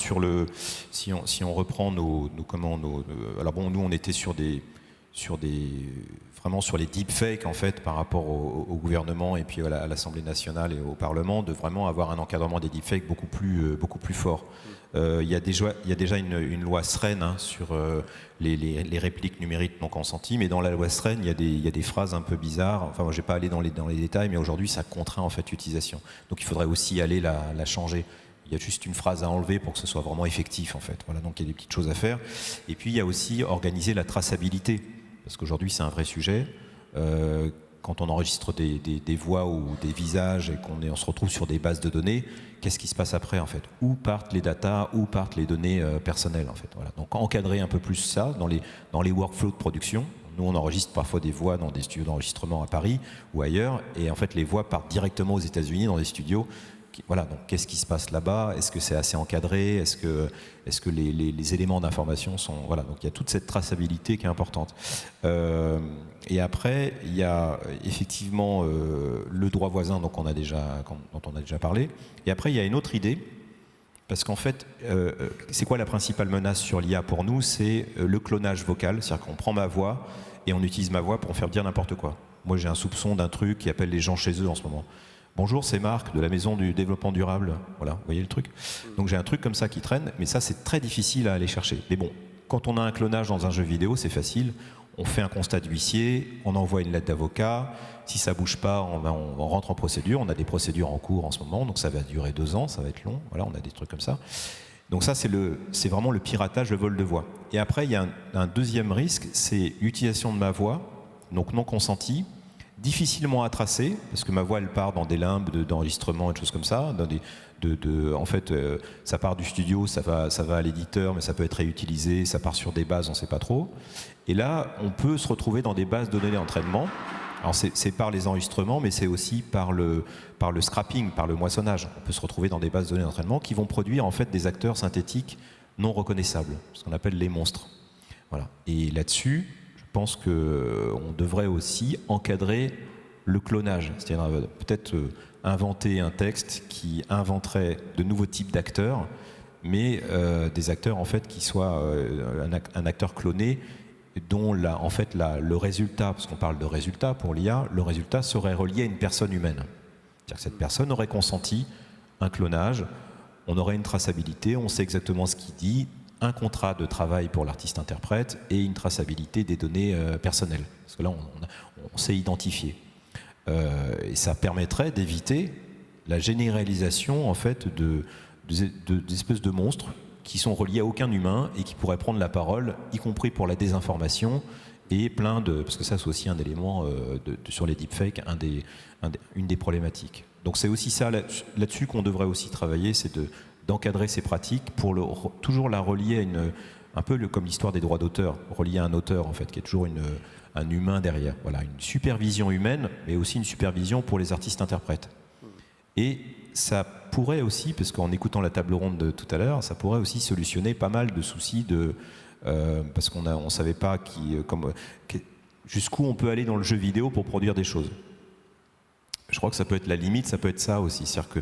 si on reprend alors bon, nous on était vraiment sur les deepfakes en fait par rapport au gouvernement et puis à l'Assemblée nationale et au Parlement, de vraiment avoir un encadrement des deepfakes beaucoup plus fort. Il y a déjà une loi SREN sur les répliques numériques non consenties, mais dans la loi SREN, il y a des phrases un peu bizarres. Enfin, moi, je ne vais pas aller dans les détails, mais aujourd'hui, ça contraint en fait l'utilisation. Donc, il faudrait aussi aller la changer. Il y a juste une phrase à enlever pour que ce soit vraiment effectif, en fait. Voilà, donc il y a des petites choses à faire. Et puis, il y a aussi organiser la traçabilité, parce qu'aujourd'hui, c'est un vrai sujet. Quand on enregistre des voix ou des visages et qu'on se retrouve sur des bases de données, qu'est-ce qui se passe après en fait? Où partent les datas, où partent les données personnelles en fait? Voilà. Donc encadrer un peu plus ça dans les workflows de production. Nous on enregistre parfois des voix dans des studios d'enregistrement à Paris ou ailleurs, et en fait les voix partent directement aux États-Unis dans des studios. Voilà, donc qu'est-ce qui se passe là-bas? Est-ce que c'est assez encadré? Est-ce que les éléments d'information sont... Voilà, donc il y a toute cette traçabilité qui est importante. Et après, il y a effectivement le droit voisin dont on a déjà parlé. Et après, il y a une autre idée, parce qu'en fait, c'est quoi la principale menace sur l'IA pour nous? C'est le clonage vocal, c'est-à-dire qu'on prend ma voix et on utilise ma voix pour en faire dire n'importe quoi. Moi, j'ai un soupçon d'un truc qui appelle les gens chez eux en ce moment. Bonjour, c'est Marc de la Maison du Développement Durable. Voilà, vous voyez le truc? Donc j'ai un truc comme ça qui traîne, mais ça c'est très difficile à aller chercher. Mais bon, quand on a un clonage dans un jeu vidéo, c'est facile. On fait un constat d'huissier, on envoie une lettre d'avocat. Si ça bouge pas, on rentre en procédure. On a des procédures en cours en ce moment, donc ça va durer 2 ans, ça va être long. Voilà, on a des trucs comme ça. Donc ça, c'est vraiment le piratage, le vol de voix. Et après, il y a un deuxième risque, c'est l'utilisation de ma voix, donc non consentie, difficilement à tracer, parce que ma voix elle part dans des limbes d'enregistrement et des choses comme ça. En fait, ça part du studio, ça va à l'éditeur, mais ça peut être réutilisé, ça part sur des bases, on ne sait pas trop. Et là, on peut se retrouver dans des bases de données d'entraînement. Alors c'est par les enregistrements, mais c'est aussi par le scrapping, par le moissonnage. On peut se retrouver dans des bases de données d'entraînement qui vont produire en fait des acteurs synthétiques non reconnaissables, ce qu'on appelle les monstres. Voilà. Et là-dessus, je pense qu'on devrait aussi encadrer le clonage, c'est-à-dire peut-être inventer un texte qui inventerait de nouveaux types d'acteurs, mais des acteurs en fait qui soient un acteur cloné dont le résultat, parce qu'on parle de résultat pour l'IA, le résultat serait relié à une personne humaine. C'est-à-dire que cette personne aurait consenti un clonage, on aurait une traçabilité, on sait exactement ce qu'il dit, un contrat de travail pour l'artiste-interprète et une traçabilité des données personnelles. Parce que là, on sait identifier. Et ça permettrait d'éviter la généralisation en fait d'espèces de monstres qui sont reliés à aucun humain et qui pourraient prendre la parole, y compris pour la désinformation et parce que ça c'est aussi un élément sur les deepfakes, une des problématiques. Donc c'est aussi ça là-dessus qu'on devrait aussi travailler, c'est d'encadrer ces pratiques pour toujours la relier à un peu comme l'histoire des droits d'auteur, relier à un auteur en fait, qui est toujours un humain derrière. Voilà, une supervision humaine, mais aussi une supervision pour les artistes-interprètes. Et ça pourrait aussi, parce qu'en écoutant la table ronde de tout à l'heure, ça pourrait aussi solutionner pas mal de soucis parce qu'on ne savait pas jusqu'où on peut aller dans le jeu vidéo pour produire des choses. Je crois que ça peut être la limite, ça peut être ça aussi. C'est-à-dire que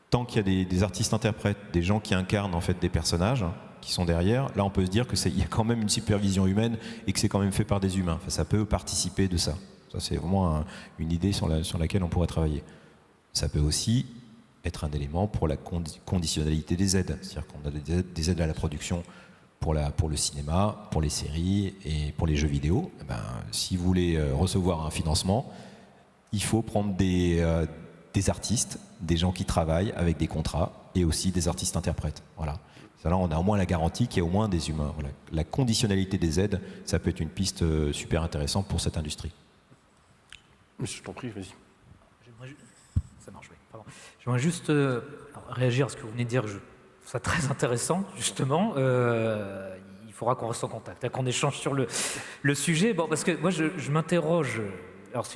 tant qu'il y a des artistes-interprètes, des gens qui incarnent en fait des personnages qui sont derrière, là on peut se dire qu'il y a quand même une supervision humaine et que c'est quand même fait par des humains. Enfin, ça peut participer de ça. Ça c'est vraiment une idée sur laquelle on pourrait travailler. Ça peut aussi être un élément pour la conditionnalité des aides. C'est-à-dire qu'on a des aides à la production pour le cinéma, pour les séries et pour les jeux vidéo. Eh ben, si vous voulez recevoir un financement, il faut prendre des artistes, des gens qui travaillent avec des contrats et aussi des artistes-interprètes. Voilà. Là, on a au moins la garantie qu'il y a au moins des humains. Voilà. La conditionnalité des aides, ça peut être une piste super intéressante pour cette industrie. Je t'en prie, vas-y. Ça marche, oui. Pardon. J'aimerais juste réagir à ce que vous venez de dire. Je trouve ça très intéressant, justement. Il faudra qu'on reste en contact, qu'on échange sur le sujet. Bon, parce que moi, je m'interroge. Alors,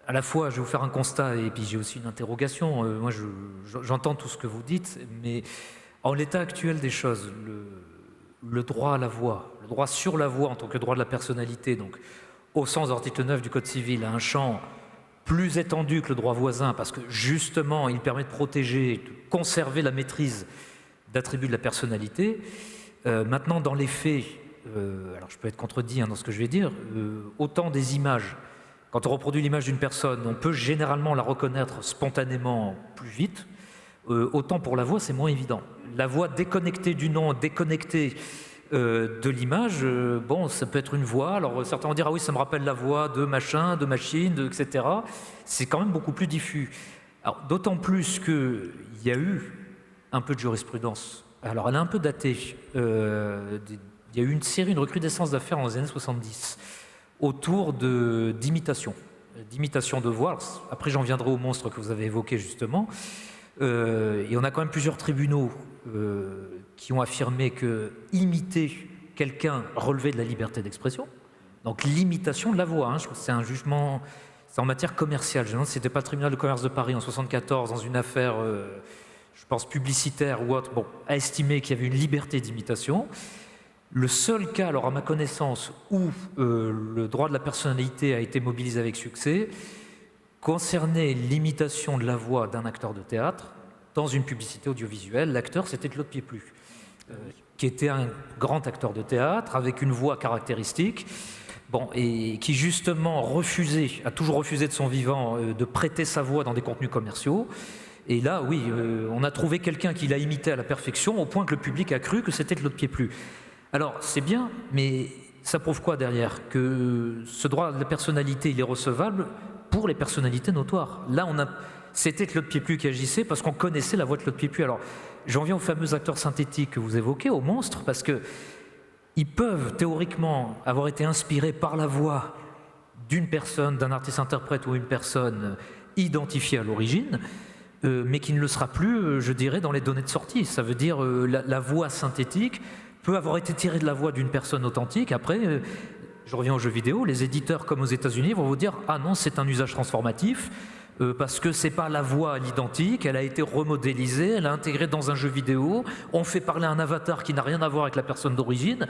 à la fois, je vais vous faire un constat et puis j'ai aussi une interrogation. Moi, j'entends tout ce que vous dites, mais en l'état actuel des choses, le droit à la voix, le droit sur la voix en tant que droit de la personnalité, donc au sens de l'article 9 du Code civil, a un champ plus étendu que le droit voisin, parce que justement, il permet de protéger, de conserver la maîtrise d'attributs de la personnalité. Maintenant, dans les faits, alors je peux être contredit dans ce que je vais dire, autant des images, quand on reproduit l'image d'une personne, on peut généralement la reconnaître spontanément plus vite, autant pour la voix, c'est moins évident. La voix déconnectée du nom, déconnectée de l'image, bon, ça peut être une voix. Alors certains vont dire, ah oui, ça me rappelle la voix de machin, de machine, etc. C'est quand même beaucoup plus diffus. Alors d'autant plus qu'il y a eu un peu de jurisprudence. Alors elle est un peu datée. Il y a eu une recrudescence d'affaires dans les années 70 autour d'imitation de voix. Alors, après, j'en viendrai au monstre que vous avez évoqué justement. Et on a quand même plusieurs tribunaux qui ont affirmé que imiter quelqu'un relevait de la liberté d'expression. Donc l'imitation de la voix, je trouve que c'est un jugement, c'est en matière commerciale. Je me demande si c'était pas le tribunal de commerce de Paris en 1974 dans une affaire, je pense publicitaire ou autre, a estimé qu'il y avait une liberté d'imitation. Le seul cas, alors à ma connaissance, où le droit de la personnalité a été mobilisé avec succès, concernait l'imitation de la voix d'un acteur de théâtre dans une publicité audiovisuelle. L'acteur, c'était Claude Pieplu, qui était un grand acteur de théâtre avec une voix caractéristique, et qui justement a toujours refusé de son vivant de prêter sa voix dans des contenus commerciaux. Et là, oui, on a trouvé quelqu'un qui l'a imité à la perfection, au point que le public a cru que c'était Claude Pieplu. Alors, c'est bien, mais ça prouve quoi derrière? Que ce droit de la personnalité, il est recevable pour les personnalités notoires. Là, c'était Claude Pieplu qui agissait parce qu'on connaissait la voix de Claude Pieplu. Alors, j'en viens aux fameux acteurs synthétiques que vous évoquez, aux monstres, parce qu'ils peuvent théoriquement avoir été inspirés par la voix d'une personne, d'un artiste-interprète ou une personne identifiée à l'origine, mais qui ne le sera plus, je dirais, dans les données de sortie. Ça veut dire la voix synthétique peut avoir été tirée de la voix d'une personne authentique. Après, je reviens aux jeux vidéo, les éditeurs comme aux États-Unis vont vous dire « Ah non, c'est un usage transformatif, parce que c'est pas la voix à l'identique, elle a été remodélisée, elle est intégrée dans un jeu vidéo, on fait parler un avatar qui n'a rien à voir avec la personne d'origine. »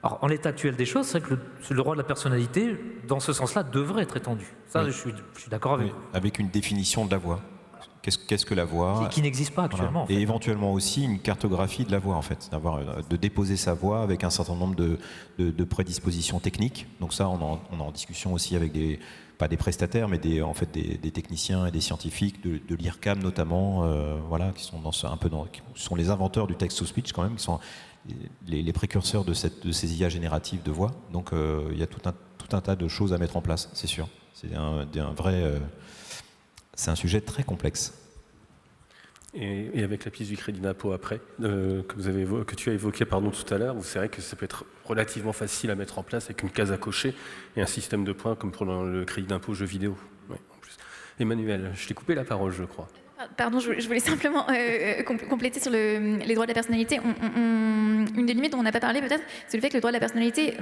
Alors, en l'état actuel des choses, c'est vrai que le droit de la personnalité, dans ce sens-là, devrait être étendu. Ça, oui. Je suis d'accord avec vous. Avec une définition de la voix. Qu'est-ce que la voix? Qui n'existe pas actuellement. Voilà. En fait. Et éventuellement aussi une cartographie de la voix, en fait. De déposer sa voix avec un certain nombre de prédispositions techniques. Donc ça, on est en discussion aussi avec pas des prestataires, mais des techniciens et des scientifiques de l'IRCAM notamment, qui sont qui sont les inventeurs du text-to-speech quand même, qui sont les précurseurs de ces IA génératives de voix. Donc il y a tout un tas de choses à mettre en place, c'est sûr. C'est un sujet très complexe. Et avec la piste du crédit d'impôt après, que tu as évoqué tout à l'heure, c'est vrai que ça peut être relativement facile à mettre en place avec une case à cocher et un système de points comme pour le crédit d'impôt jeux vidéo. Ouais, en plus. Emmanuel, je t'ai coupé la parole, je crois. Pardon, je voulais simplement compléter sur les droits de la personnalité. Une des limites dont on n'a pas parlé peut-être, c'est le fait que le droit de la personnalité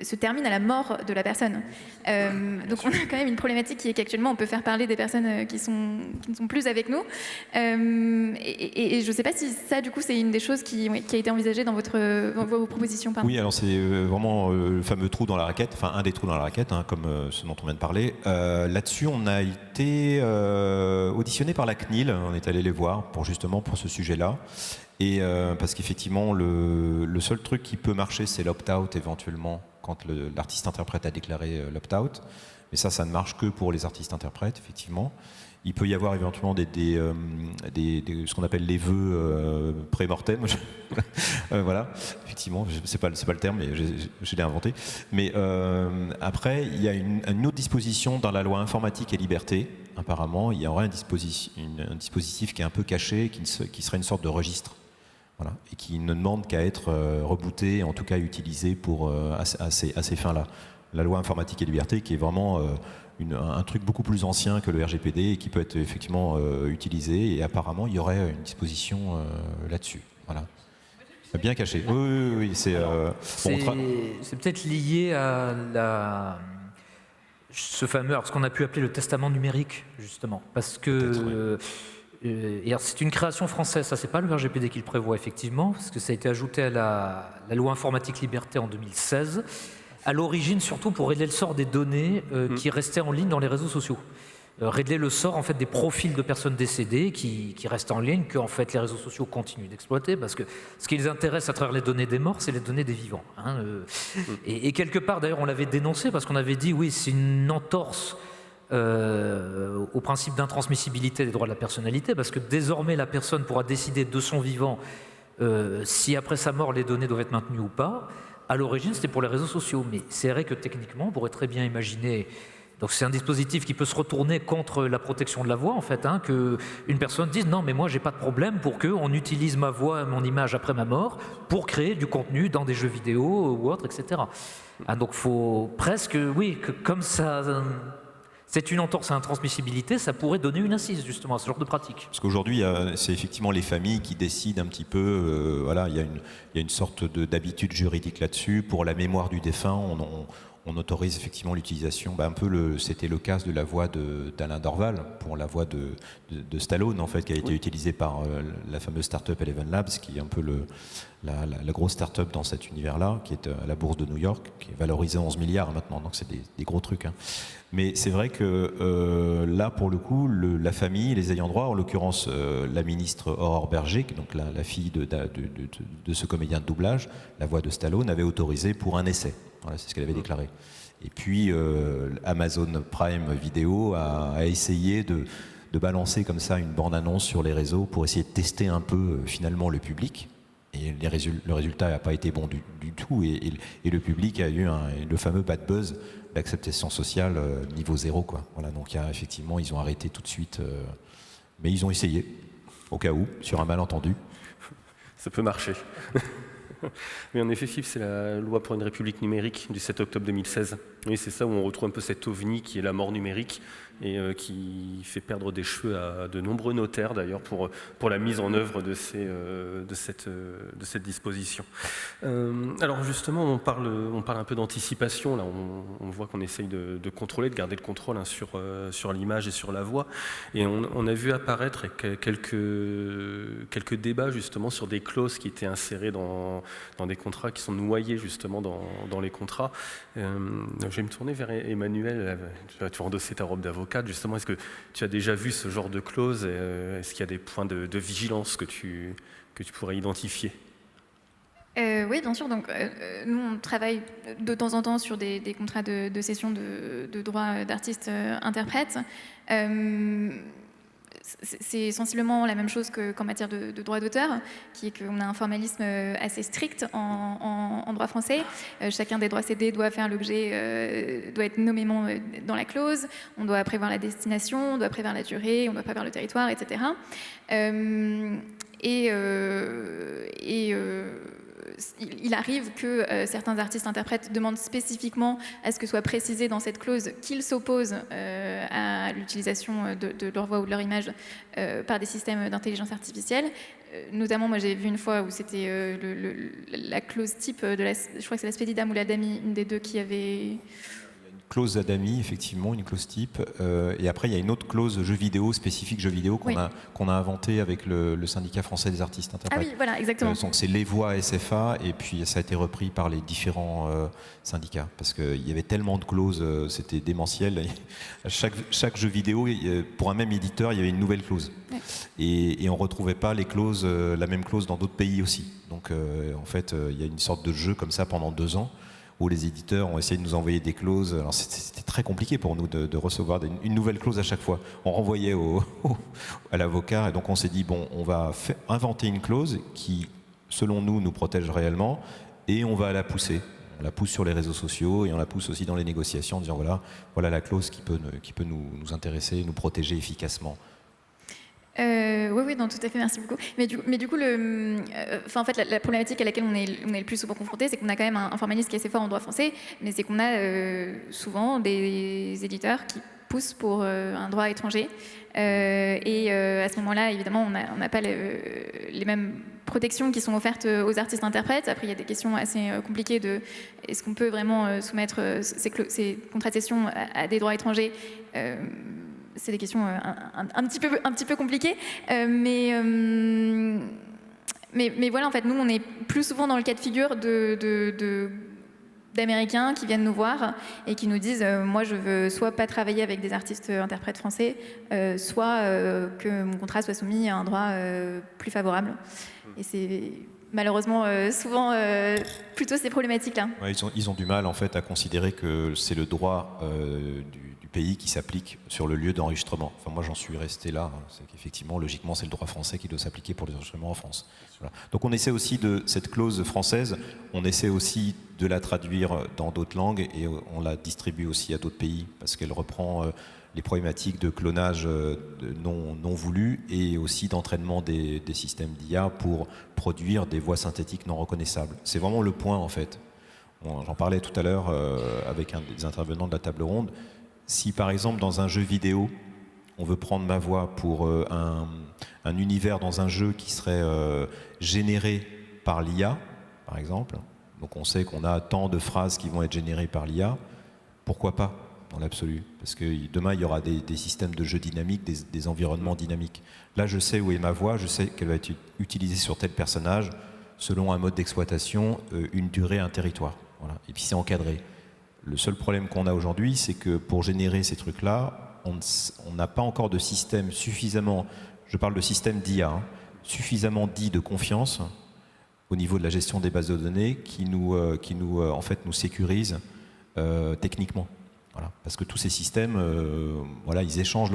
se termine à la mort de la personne. Donc on a quand même une problématique qui est qu'actuellement on peut faire parler des personnes qui ne sont plus avec nous. Et je ne sais pas si ça, du coup, c'est une des choses qui a été envisagée dans vos propositions. Pardon. Oui, alors c'est vraiment le fameux trou dans la raquette, enfin un des trous dans la raquette, comme ce dont on vient de parler. Là-dessus, on a été auditionné par la CNIL, on est allé les voir pour ce sujet-là. Et parce qu'effectivement, le seul truc qui peut marcher, c'est l'opt-out éventuellement quand l'artiste-interprète a déclaré l'opt-out. Mais ça ne marche que pour les artistes-interprètes, effectivement. Il peut y avoir éventuellement ce qu'on appelle les vœux pré-mortem. Voilà, effectivement, c'est pas le terme, mais je l'ai inventé. Mais après, il y a une autre disposition dans la loi informatique et liberté. Apparemment, il y aurait un dispositif qui est un peu caché, qui serait une sorte de registre. Voilà, et qui ne demande qu'à être rebooté, en tout cas utilisé à ces fins-là. La loi informatique et liberté, qui est vraiment un truc beaucoup plus ancien que le RGPD et qui peut être effectivement utilisé. Et apparemment, il y aurait une disposition là-dessus. Voilà. Bien caché. Oui. C'est peut-être lié à ce qu'on a pu appeler le testament numérique, justement. Parce que c'est une création française, ça, c'est pas le RGPD qui le prévoit, effectivement, parce que ça a été ajouté à la loi informatique liberté en 2016. À l'origine, surtout pour régler le sort des données qui restaient en ligne dans les réseaux sociaux. Régler le sort en fait des profils de personnes décédées qui restent en ligne, que en fait les réseaux sociaux continuent d'exploiter, parce que ce qui les intéresse à travers les données des morts, c'est les données des vivants. Et quelque part, d'ailleurs, on l'avait dénoncé parce qu'on avait dit oui, c'est une entorse au principe d'intransmissibilité des droits de la personnalité, parce que désormais la personne pourra décider de son vivant si après sa mort les données doivent être maintenues ou pas. À l'origine, c'était pour les réseaux sociaux, mais c'est vrai que techniquement, on pourrait très bien imaginer. Donc c'est un dispositif qui peut se retourner contre la protection de la voix, en fait, qu'une personne dise non, mais moi j'ai pas de problème pour qu'on utilise ma voix, mon image après ma mort pour créer du contenu dans des jeux vidéo ou autre, etc. Donc faut presque, oui, que comme ça. C'est une entorse à l'intransmissibilité, ça pourrait donner une assise justement à ce genre de pratique. Parce qu'aujourd'hui, c'est effectivement les familles qui décident un petit peu, voilà, il y a une sorte d'habitude juridique là-dessus. Pour la mémoire du défunt, on autorise effectivement l'utilisation, c'était le cas de la voix d'Alain Dorval, pour la voix de Stallone, en fait, qui a été utilisée par la fameuse start-up Eleven Labs, qui est un peu la grosse start-up dans cet univers-là, qui est à la bourse de New York, qui est valorisée 11 milliards maintenant, donc c'est des gros trucs. Mais c'est vrai que là, pour le coup, la famille, les ayants droit, en l'occurrence la ministre Aurore Berger, donc la fille de ce comédien de doublage, la voix de Stallone, avait autorisé pour un essai. Voilà, c'est ce qu'elle avait déclaré. Et puis Amazon Prime Video a essayé de balancer comme ça une bande-annonce sur les réseaux pour essayer de tester un peu finalement le public. Et le résultat n'a pas été bon du tout. Et le public a eu le fameux bad buzz, l'acceptation sociale niveau 0. Quoi. Voilà, donc effectivement, ils ont arrêté tout de suite. Mais ils ont essayé, au cas où, sur un malentendu. Ça peut marcher. Mais en effet, Philippe, c'est la loi pour une république numérique du 7 octobre 2016. Oui, c'est ça où on retrouve un peu cet ovni qui est la mort numérique et qui fait perdre des cheveux à de nombreux notaires d'ailleurs pour la mise en œuvre de cette disposition. Alors justement, on parle un peu d'anticipation. Là, on voit qu'on essaye de contrôler, de garder le contrôle sur l'image et sur la voix. Et on a vu apparaître quelques débats justement sur des clauses qui étaient insérées dans des contrats qui sont noyés justement dans les contrats. Je vais me tourner vers Emmanuel. Tu vas endosser ta robe d'avocate. Justement, est-ce que tu as déjà vu ce genre de clauses? Est-ce qu'il y a des points de vigilance que tu pourrais identifier? Oui, bien sûr. Donc, nous, on travaille de temps en temps sur des contrats de cession de droits d'artistes interprètes. C'est sensiblement la même chose qu'en matière de droit d'auteur, qui est qu'on a un formalisme assez strict en droit français. Chacun des droits cédés doit faire l'objet, doit être nommément dans la clause. On doit prévoir la destination, on doit prévoir la durée, on doit prévoir le territoire, etc. Il arrive que certains artistes-interprètes demandent spécifiquement à ce que soit précisé dans cette clause qu'ils s'opposent à l'utilisation de leur voix ou de leur image par des systèmes d'intelligence artificielle. Notamment, moi j'ai vu une fois où c'était la clause type je crois que c'est la Spedidam ou la DAMI, une des deux qui avait... Clause Adami, effectivement, une clause type. Et après, il y a une autre clause jeu vidéo, spécifique jeu vidéo, qu'on a inventé avec le syndicat français des artistes interprètes. Ah oui, voilà, exactement. Donc c'est les voix SFA, et puis ça a été repris par les différents syndicats. Parce qu'il y avait tellement de clauses, c'était démentiel. Chaque jeu vidéo, pour un même éditeur, il y avait une nouvelle clause. Ouais. Et on ne retrouvait pas les clauses, la même clause dans d'autres pays aussi. Donc en fait, il y a une sorte de jeu comme ça pendant 2 ans, où les éditeurs ont essayé de nous envoyer des clauses. Alors c'était très compliqué pour nous de recevoir une nouvelle clause à chaque fois. On renvoyait à l'avocat et donc on s'est dit bon, on va inventer une clause qui, selon nous, nous protège réellement et on va la pousser. On la pousse sur les réseaux sociaux et on la pousse aussi dans les négociations en disant voilà la clause qui peut nous intéresser, nous protéger efficacement. Oui, non, tout à fait, merci beaucoup. Mais du coup, en fait, la problématique à laquelle on est le plus souvent confronté, c'est qu'on a quand même un formalisme qui est assez fort en droit français, mais c'est qu'on a souvent des éditeurs qui poussent pour un droit étranger. À ce moment-là, évidemment, on n'a pas les mêmes protections qui sont offertes aux artistes-interprètes. Après, il y a des questions assez compliquées de est-ce qu'on peut vraiment soumettre ces contrats de cession à des droits étrangers. C'est des questions un petit peu compliquées, mais voilà, en fait, nous, on est plus souvent dans le cas de figure d'Américains qui viennent nous voir et qui nous disent moi, je veux soit pas travailler avec des artistes interprètes français, soit que mon contrat soit soumis à un droit plus favorable. Et c'est malheureusement souvent plutôt ces problématiques-là. Ouais, ils ont du mal, en fait, à considérer que c'est le droit du pays qui s'applique sur le lieu d'enregistrement. Enfin, moi, j'en suis resté là. C'est qu'effectivement, logiquement, c'est le droit français qui doit s'appliquer pour les enregistrements en France. Voilà. Donc, on essaie aussi de cette clause française, on essaie aussi de la traduire dans d'autres langues et on la distribue aussi à d'autres pays parce qu'elle reprend les problématiques de clonage non voulu et aussi d'entraînement des systèmes d'IA pour produire des voix synthétiques non reconnaissables. C'est vraiment le point, en fait. J'en parlais tout à l'heure avec un des intervenants de la table ronde. Si par exemple dans un jeu vidéo, on veut prendre ma voix pour un univers dans un jeu qui serait généré par l'IA, par exemple, donc on sait qu'on a tant de phrases qui vont être générées par l'IA, pourquoi pas dans l'absolu? Parce que demain il y aura des systèmes de jeux dynamiques, des environnements dynamiques. Là je sais où est ma voix, je sais qu'elle va être utilisée sur tel personnage, selon un mode d'exploitation, une durée, un territoire. Voilà. Et puis c'est encadré. Le seul problème qu'on a aujourd'hui, c'est que pour générer ces trucs-là, on n'a pas encore de système suffisamment, je parle de système d'IA, suffisamment dit de confiance au niveau de la gestion des bases de données qui en fait, nous sécurise techniquement. Voilà. Parce que tous ces systèmes, voilà, ils échangent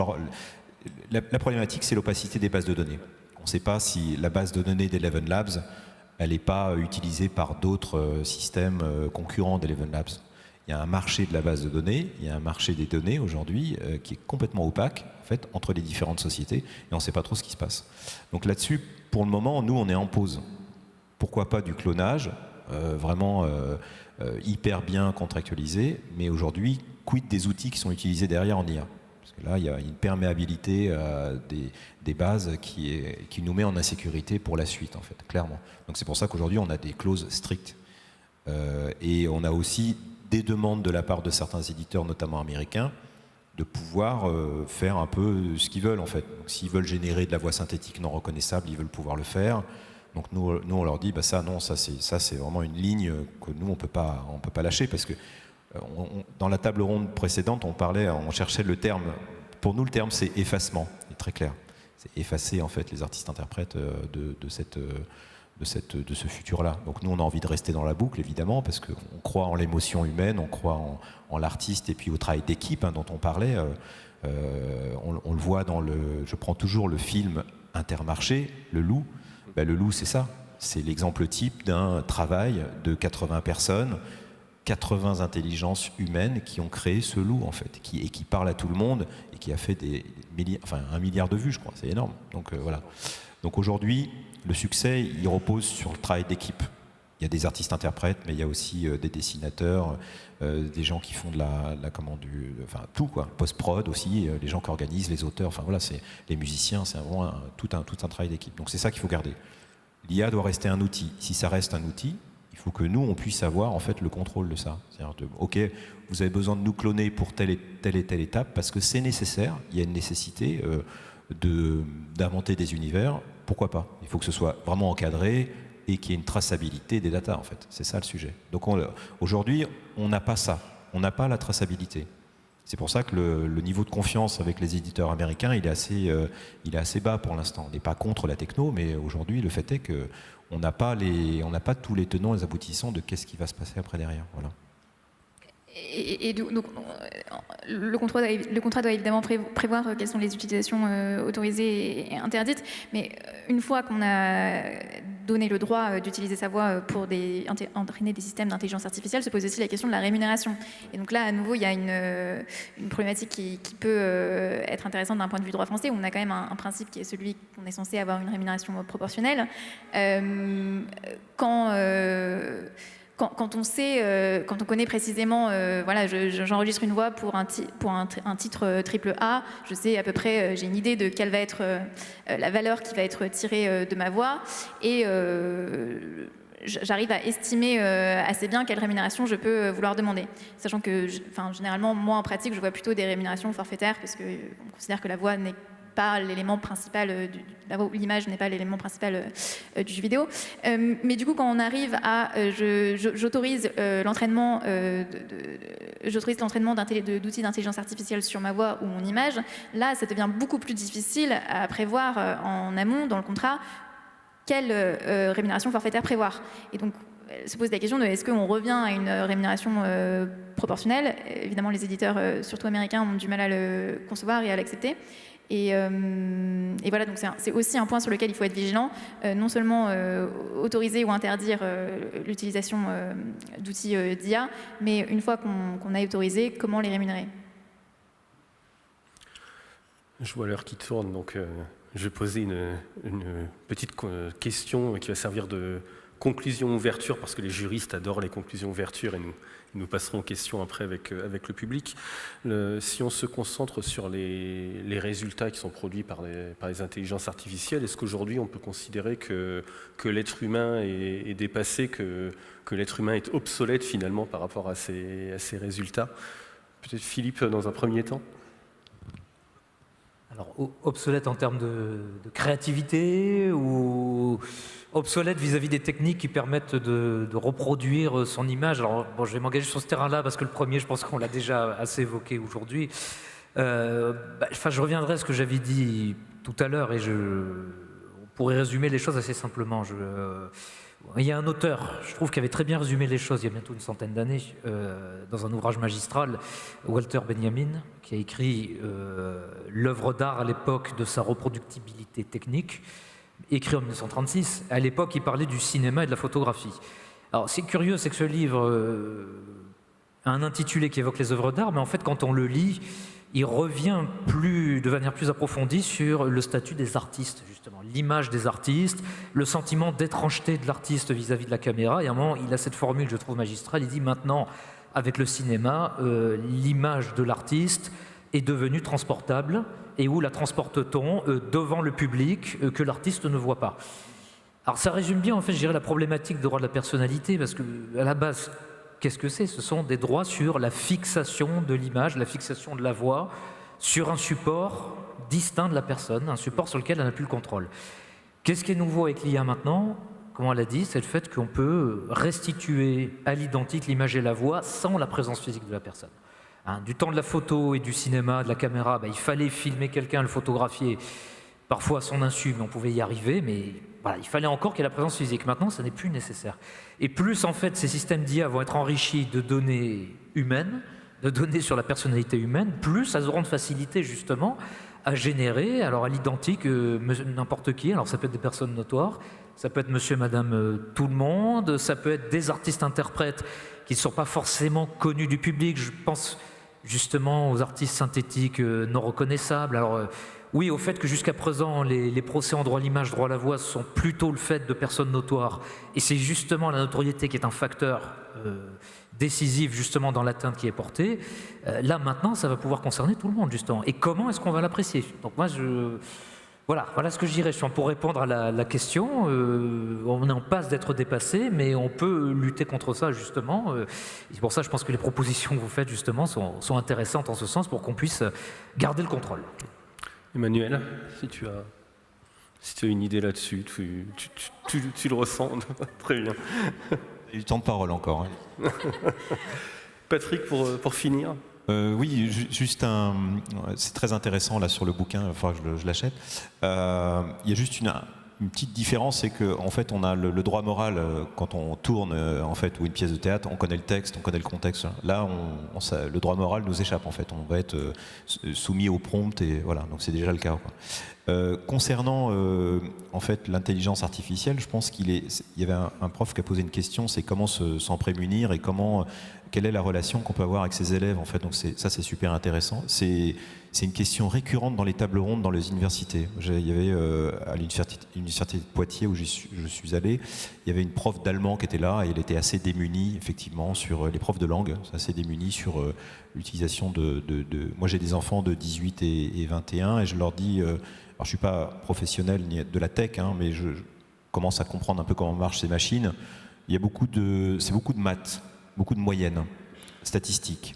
La problématique, c'est l'opacité des bases de données. On ne sait pas si la base de données d'Eleven Labs, elle n'est pas utilisée par d'autres systèmes concurrents d'Eleven Labs. Il y a un marché de la base de données, il y a un marché des données aujourd'hui qui est complètement opaque en fait, entre les différentes sociétés et on ne sait pas trop ce qui se passe. Donc là-dessus, pour le moment, nous, on est en pause. Pourquoi pas du clonage, vraiment hyper bien contractualisé, mais aujourd'hui, quid des outils qui sont utilisés derrière en IA? Parce que là, il y a une perméabilité des bases qui nous met en insécurité pour la suite, en fait, clairement. Donc c'est pour ça qu'aujourd'hui, on a des clauses strictes. Et on a aussi des demandes de la part de certains éditeurs, notamment américains, de pouvoir faire un peu ce qu'ils veulent en fait. S'ils veulent générer de la voix synthétique non reconnaissable, ils veulent pouvoir le faire. Donc nous on leur dit, bah ça c'est vraiment une ligne que nous on peut pas lâcher parce que dans la table ronde précédente on cherchait le terme. Pour nous le terme c'est effacement, c'est très clair. C'est effacer en fait les artistes-interprètes de ce futur-là. Donc nous, on a envie de rester dans la boucle, évidemment, parce qu'on croit en l'émotion humaine, on croit en l'artiste et puis au travail d'équipe dont on parlait. On le voit je prends toujours le film Intermarché, Le Loup. Ben, le Loup, c'est ça. C'est l'exemple type d'un travail de 80 personnes, 80 intelligences humaines qui ont créé ce loup, en fait, et qui parle à tout le monde et qui a fait 1 milliard de vues, je crois. C'est énorme. Donc voilà. Donc aujourd'hui, le succès, il repose sur le travail d'équipe. Il y a des artistes-interprètes, mais il y a aussi des dessinateurs, des gens qui font tout quoi, post-prod aussi, les gens qui organisent, les auteurs, enfin voilà, c'est les musiciens, c'est vraiment tout un travail d'équipe. Donc c'est ça qu'il faut garder. L'IA doit rester un outil. Si ça reste un outil, il faut que nous on puisse avoir en fait le contrôle de ça. C'est-à-dire, ok, vous avez besoin de nous cloner pour telle et telle étape parce que c'est nécessaire. Il y a une nécessité d'inventer des univers. Pourquoi pas? Il faut que ce soit vraiment encadré et qu'il y ait une traçabilité des datas, en fait. C'est ça le sujet. Donc aujourd'hui, on n'a pas ça. On n'a pas la traçabilité. C'est pour ça que le niveau de confiance avec les éditeurs américains, il est assez bas pour l'instant. On n'est pas contre la techno, mais aujourd'hui, le fait est qu'on n'a pas tous les tenants et les aboutissants de qu'est-ce qui va se passer après derrière. Voilà. Donc, le contrat doit évidemment prévoir quelles sont les utilisations autorisées et interdites, mais une fois qu'on a donné le droit d'utiliser sa voix pour entraîner des systèmes d'intelligence artificielle, se pose aussi la question de la rémunération. Et donc là, à nouveau, il y a une problématique qui peut être intéressante d'un point de vue droit français, où on a quand même un principe qui est celui qu'on est censé avoir une rémunération proportionnelle. Quand on connaît précisément, voilà, j'enregistre une voix pour un titre AAA, je sais à peu près, j'ai une idée de quelle va être la valeur qui va être tirée de ma voix, et j'arrive à estimer assez bien quelle rémunération je peux vouloir demander. Sachant que, généralement, moi en pratique, je vois plutôt des rémunérations forfaitaires, parce qu'on considère que la voix n'est pas l'élément principal, l'image n'est pas l'élément principal du jeu vidéo. Mais du coup, quand on arrive à, j'autorise l'entraînement d'outils d'intelligence artificielle sur ma voix ou mon image, là, ça devient beaucoup plus difficile à prévoir en amont dans le contrat quelle rémunération forfaitaire prévoir. Et donc, se pose la question de est-ce qu'on revient à une rémunération proportionnelle. Évidemment, les éditeurs, surtout américains, ont du mal à le concevoir et à l'accepter. Et voilà, donc c'est aussi un point sur lequel il faut être vigilant, non seulement autoriser ou interdire l'utilisation d'outils d'IA, mais une fois qu'on a autorisé, comment les rémunérer. Je vois l'heure qui tourne, donc je vais poser une petite question qui va servir de conclusion-ouverture, parce que les juristes adorent les conclusions-ouverture, et nous passerons aux questions après avec le public. Si on se concentre sur les résultats qui sont produits par les intelligences artificielles, est-ce qu'aujourd'hui on peut considérer que l'être humain est dépassé, que l'être humain est obsolète finalement par rapport à ces résultats? Peut-être Philippe dans un premier temps. Alors, obsolète en termes de créativité, ou obsolète vis-à-vis des techniques qui permettent de reproduire son image? Alors, bon, je vais m'engager sur ce terrain-là parce que le premier, je pense qu'on l'a déjà assez évoqué aujourd'hui. Je reviendrai à ce que j'avais dit tout à l'heure, et on pourrait résumer les choses assez simplement. Il y a un auteur, je trouve, qui avait très bien résumé les choses il y a bientôt une centaine d'années, dans un ouvrage magistral, Walter Benjamin, qui a écrit l'œuvre d'art à l'époque de sa reproductibilité technique, écrit en 1936. À l'époque, il parlait du cinéma et de la photographie. Alors, c'est curieux, c'est que ce livre a un intitulé qui évoque les œuvres d'art, mais en fait, quand on le lit, il revient de manière plus approfondie sur le statut des artistes, justement, l'image des artistes, le sentiment d'étrangeté de l'artiste vis-à-vis de la caméra. Et à un moment, il a cette formule, je trouve magistrale, il dit maintenant, avec le cinéma, l'image de l'artiste est devenue transportable, et où la transporte-t-on devant le public que l'artiste ne voit pas. Alors ça résume bien, en fait, je dirais, la problématique des droits de la personnalité, parce que à la base, qu'est-ce que c'est? Ce sont des droits sur la fixation de l'image, la fixation de la voix, sur un support distinct de la personne, un support sur lequel elle n'a plus le contrôle. Qu'est-ce qui est nouveau avec l'IA maintenant? Comme on l'a dit, c'est le fait qu'on peut restituer à l'identique l'image et la voix sans la présence physique de la personne. Du temps de la photo et du cinéma, de la caméra, il fallait filmer quelqu'un, le photographier, parfois à son insu, mais on pouvait y arriver, mais voilà, il fallait encore qu'il y ait la présence physique. Maintenant, ça n'est plus nécessaire. Et plus, en fait, ces systèmes d'IA vont être enrichis de données humaines, de données sur la personnalité humaine, plus elles auront de facilité, justement, à générer, alors à l'identique, n'importe qui. Alors ça peut être des personnes notoires, ça peut être monsieur et madame tout le monde, ça peut être des artistes-interprètes qui ne sont pas forcément connus du public. Je pense justement aux artistes synthétiques non reconnaissables. Alors oui, au fait que jusqu'à présent, les procès en droit à l'image, droit à la voix sont plutôt le fait de personnes notoires. Et c'est justement la notoriété qui est un facteur décisif justement dans l'atteinte qui est portée. Là maintenant, ça va pouvoir concerner tout le monde justement. Et comment est-ce qu'on va l'apprécier? Donc moi, voilà ce que je dirais. Pour répondre à la question, on est en passe d'être dépassé, mais on peut lutter contre ça justement. C'est pour ça, je pense que les propositions que vous faites justement sont intéressantes en ce sens pour qu'on puisse garder le contrôle. Emmanuel, si tu as une idée là-dessus, tu le ressens. Très bien. Il y a eu du temps de parole encore. Hein. Patrick, pour finir. Oui, juste c'est très intéressant là sur le bouquin, il va falloir que je l'achète. Il y a juste une petite différence, c'est qu'en fait, on a le droit moral quand on tourne en fait, ou une pièce de théâtre, on connaît le texte, on connaît le contexte. Là, le droit moral nous échappe en fait. On va être soumis au prompt et voilà. Donc c'est déjà le cas, quoi. Concernant en fait l'intelligence artificielle, je pense il y avait un prof qui a posé une question, c'est comment s'en prémunir et quelle est la relation qu'on peut avoir avec ses élèves en fait. Donc ça c'est super intéressant. C'est une question récurrente dans les tables rondes dans les universités. Il y avait à l'université de Poitiers où je suis allé, il y avait une prof d'allemand qui était là et elle était assez démunie effectivement sur les profs de langue, assez démunie sur l'utilisation Moi j'ai des enfants de 18 et 21 et je leur dis, alors je ne suis pas professionnel de la tech, hein, mais je commence à comprendre un peu comment marchent ces machines. C'est beaucoup de maths, beaucoup de moyennes, statistiques.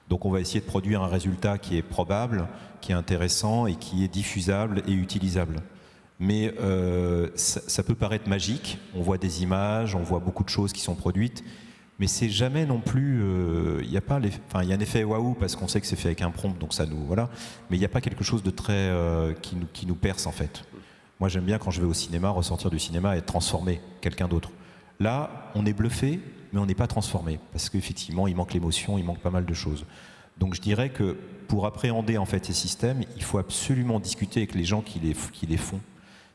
Donc on va essayer de produire un résultat qui est probable, qui est intéressant et qui est diffusable et utilisable. Mais ça peut paraître magique, on voit des images, on voit beaucoup de choses qui sont produites, mais c'est jamais non plus... il y a un effet waouh parce qu'on sait que c'est fait avec un prompt, donc ça nous... Voilà. Mais il n'y a pas quelque chose de très... qui nous perce en fait. Moi j'aime bien quand je vais au cinéma, ressortir du cinéma et transformer quelqu'un d'autre. Là, on est bluffé, mais on n'est pas transformé, parce qu'effectivement, il manque l'émotion, il manque pas mal de choses. Donc je dirais que pour appréhender en fait ces systèmes, il faut absolument discuter avec les gens qui les font.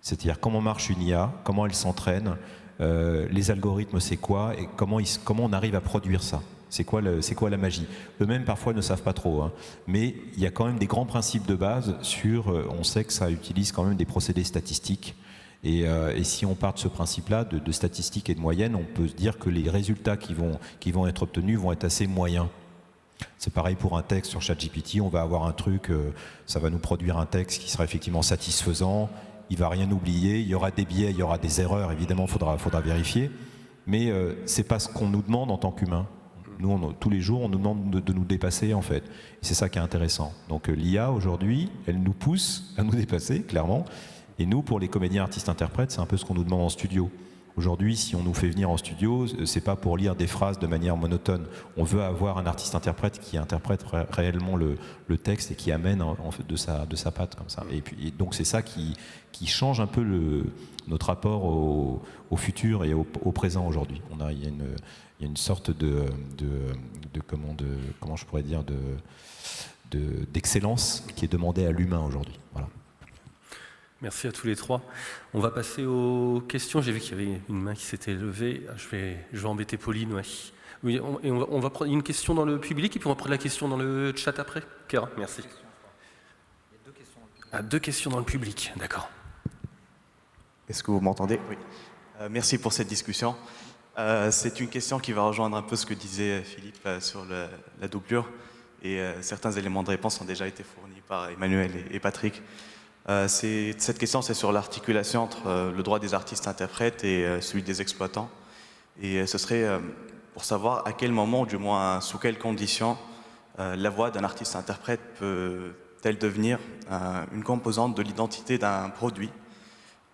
C'est-à-dire comment marche une IA, comment elle s'entraîne, les algorithmes c'est quoi, et comment on arrive à produire ça. C'est quoi la magie. Eux-mêmes parfois ne savent pas trop, hein. Mais il y a quand même des grands principes de base on sait que ça utilise quand même des procédés statistiques. Et si on part de ce principe-là, de statistiques et de moyennes, on peut se dire que les résultats qui vont être obtenus vont être assez moyens. C'est pareil pour un texte sur ChatGPT, on va avoir un truc, ça va nous produire un texte qui sera effectivement satisfaisant, il ne va rien oublier, il y aura des biais, il y aura des erreurs, évidemment, faudra vérifier, mais ce n'est pas ce qu'on nous demande en tant qu'humains. Nous, tous les jours, on nous demande de nous dépasser, en fait. Et c'est ça qui est intéressant. Donc l'IA, aujourd'hui, elle nous pousse à nous dépasser, clairement. Et nous, pour les comédiens, artistes, interprètes, c'est un peu ce qu'on nous demande en studio. Aujourd'hui, si on nous fait venir en studio, c'est pas pour lire des phrases de manière monotone. On veut avoir un artiste-interprète qui interprète réellement le texte et qui amène en fait de sa patte comme ça. Et donc c'est ça qui change un peu notre rapport au futur et au présent aujourd'hui. Il y a une sorte comment je pourrais dire d'excellence qui est demandée à l'humain aujourd'hui. Voilà. Merci à tous les trois. On va passer aux questions. J'ai vu qu'il y avait une main qui s'était levée. Je vais embêter Pauline. Ouais. Oui, on va prendre une question dans le public et puis on va prendre la question dans le chat après. Kéra, merci. Il y a 2 questions dans le public. D'accord. Est-ce que vous m'entendez? Oui. Merci pour cette discussion. C'est une question qui va rejoindre un peu ce que disait Philippe sur la doublure. Et certains éléments de réponse ont déjà été fournis par Emmanuel et Patrick. Cette question, c'est sur l'articulation entre le droit des artistes-interprètes et celui des exploitants. Et ce serait pour savoir à quel moment, ou du moins sous quelles conditions, la voix d'un artiste-interprète peut-elle devenir une composante de l'identité d'un produit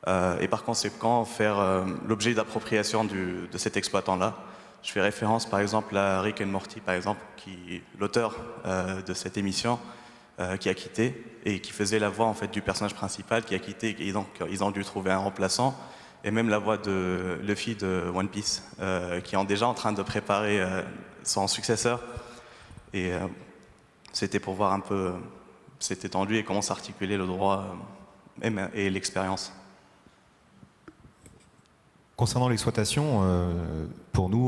et par conséquent faire l'objet d'appropriation de cet exploitant-là. Je fais référence par exemple à Rick and Morty, par exemple, l'auteur de cette émission, qui a quitté et qui faisait la voix en fait du personnage principal qui a quitté et donc ils ont dû trouver un remplaçant, et même la voix de Luffy de One Piece qui est déjà en train de préparer son successeur, et c'était pour voir un peu cette étendue et comment s'articuler le droit et l'expérience. Concernant l'exploitation, pour nous,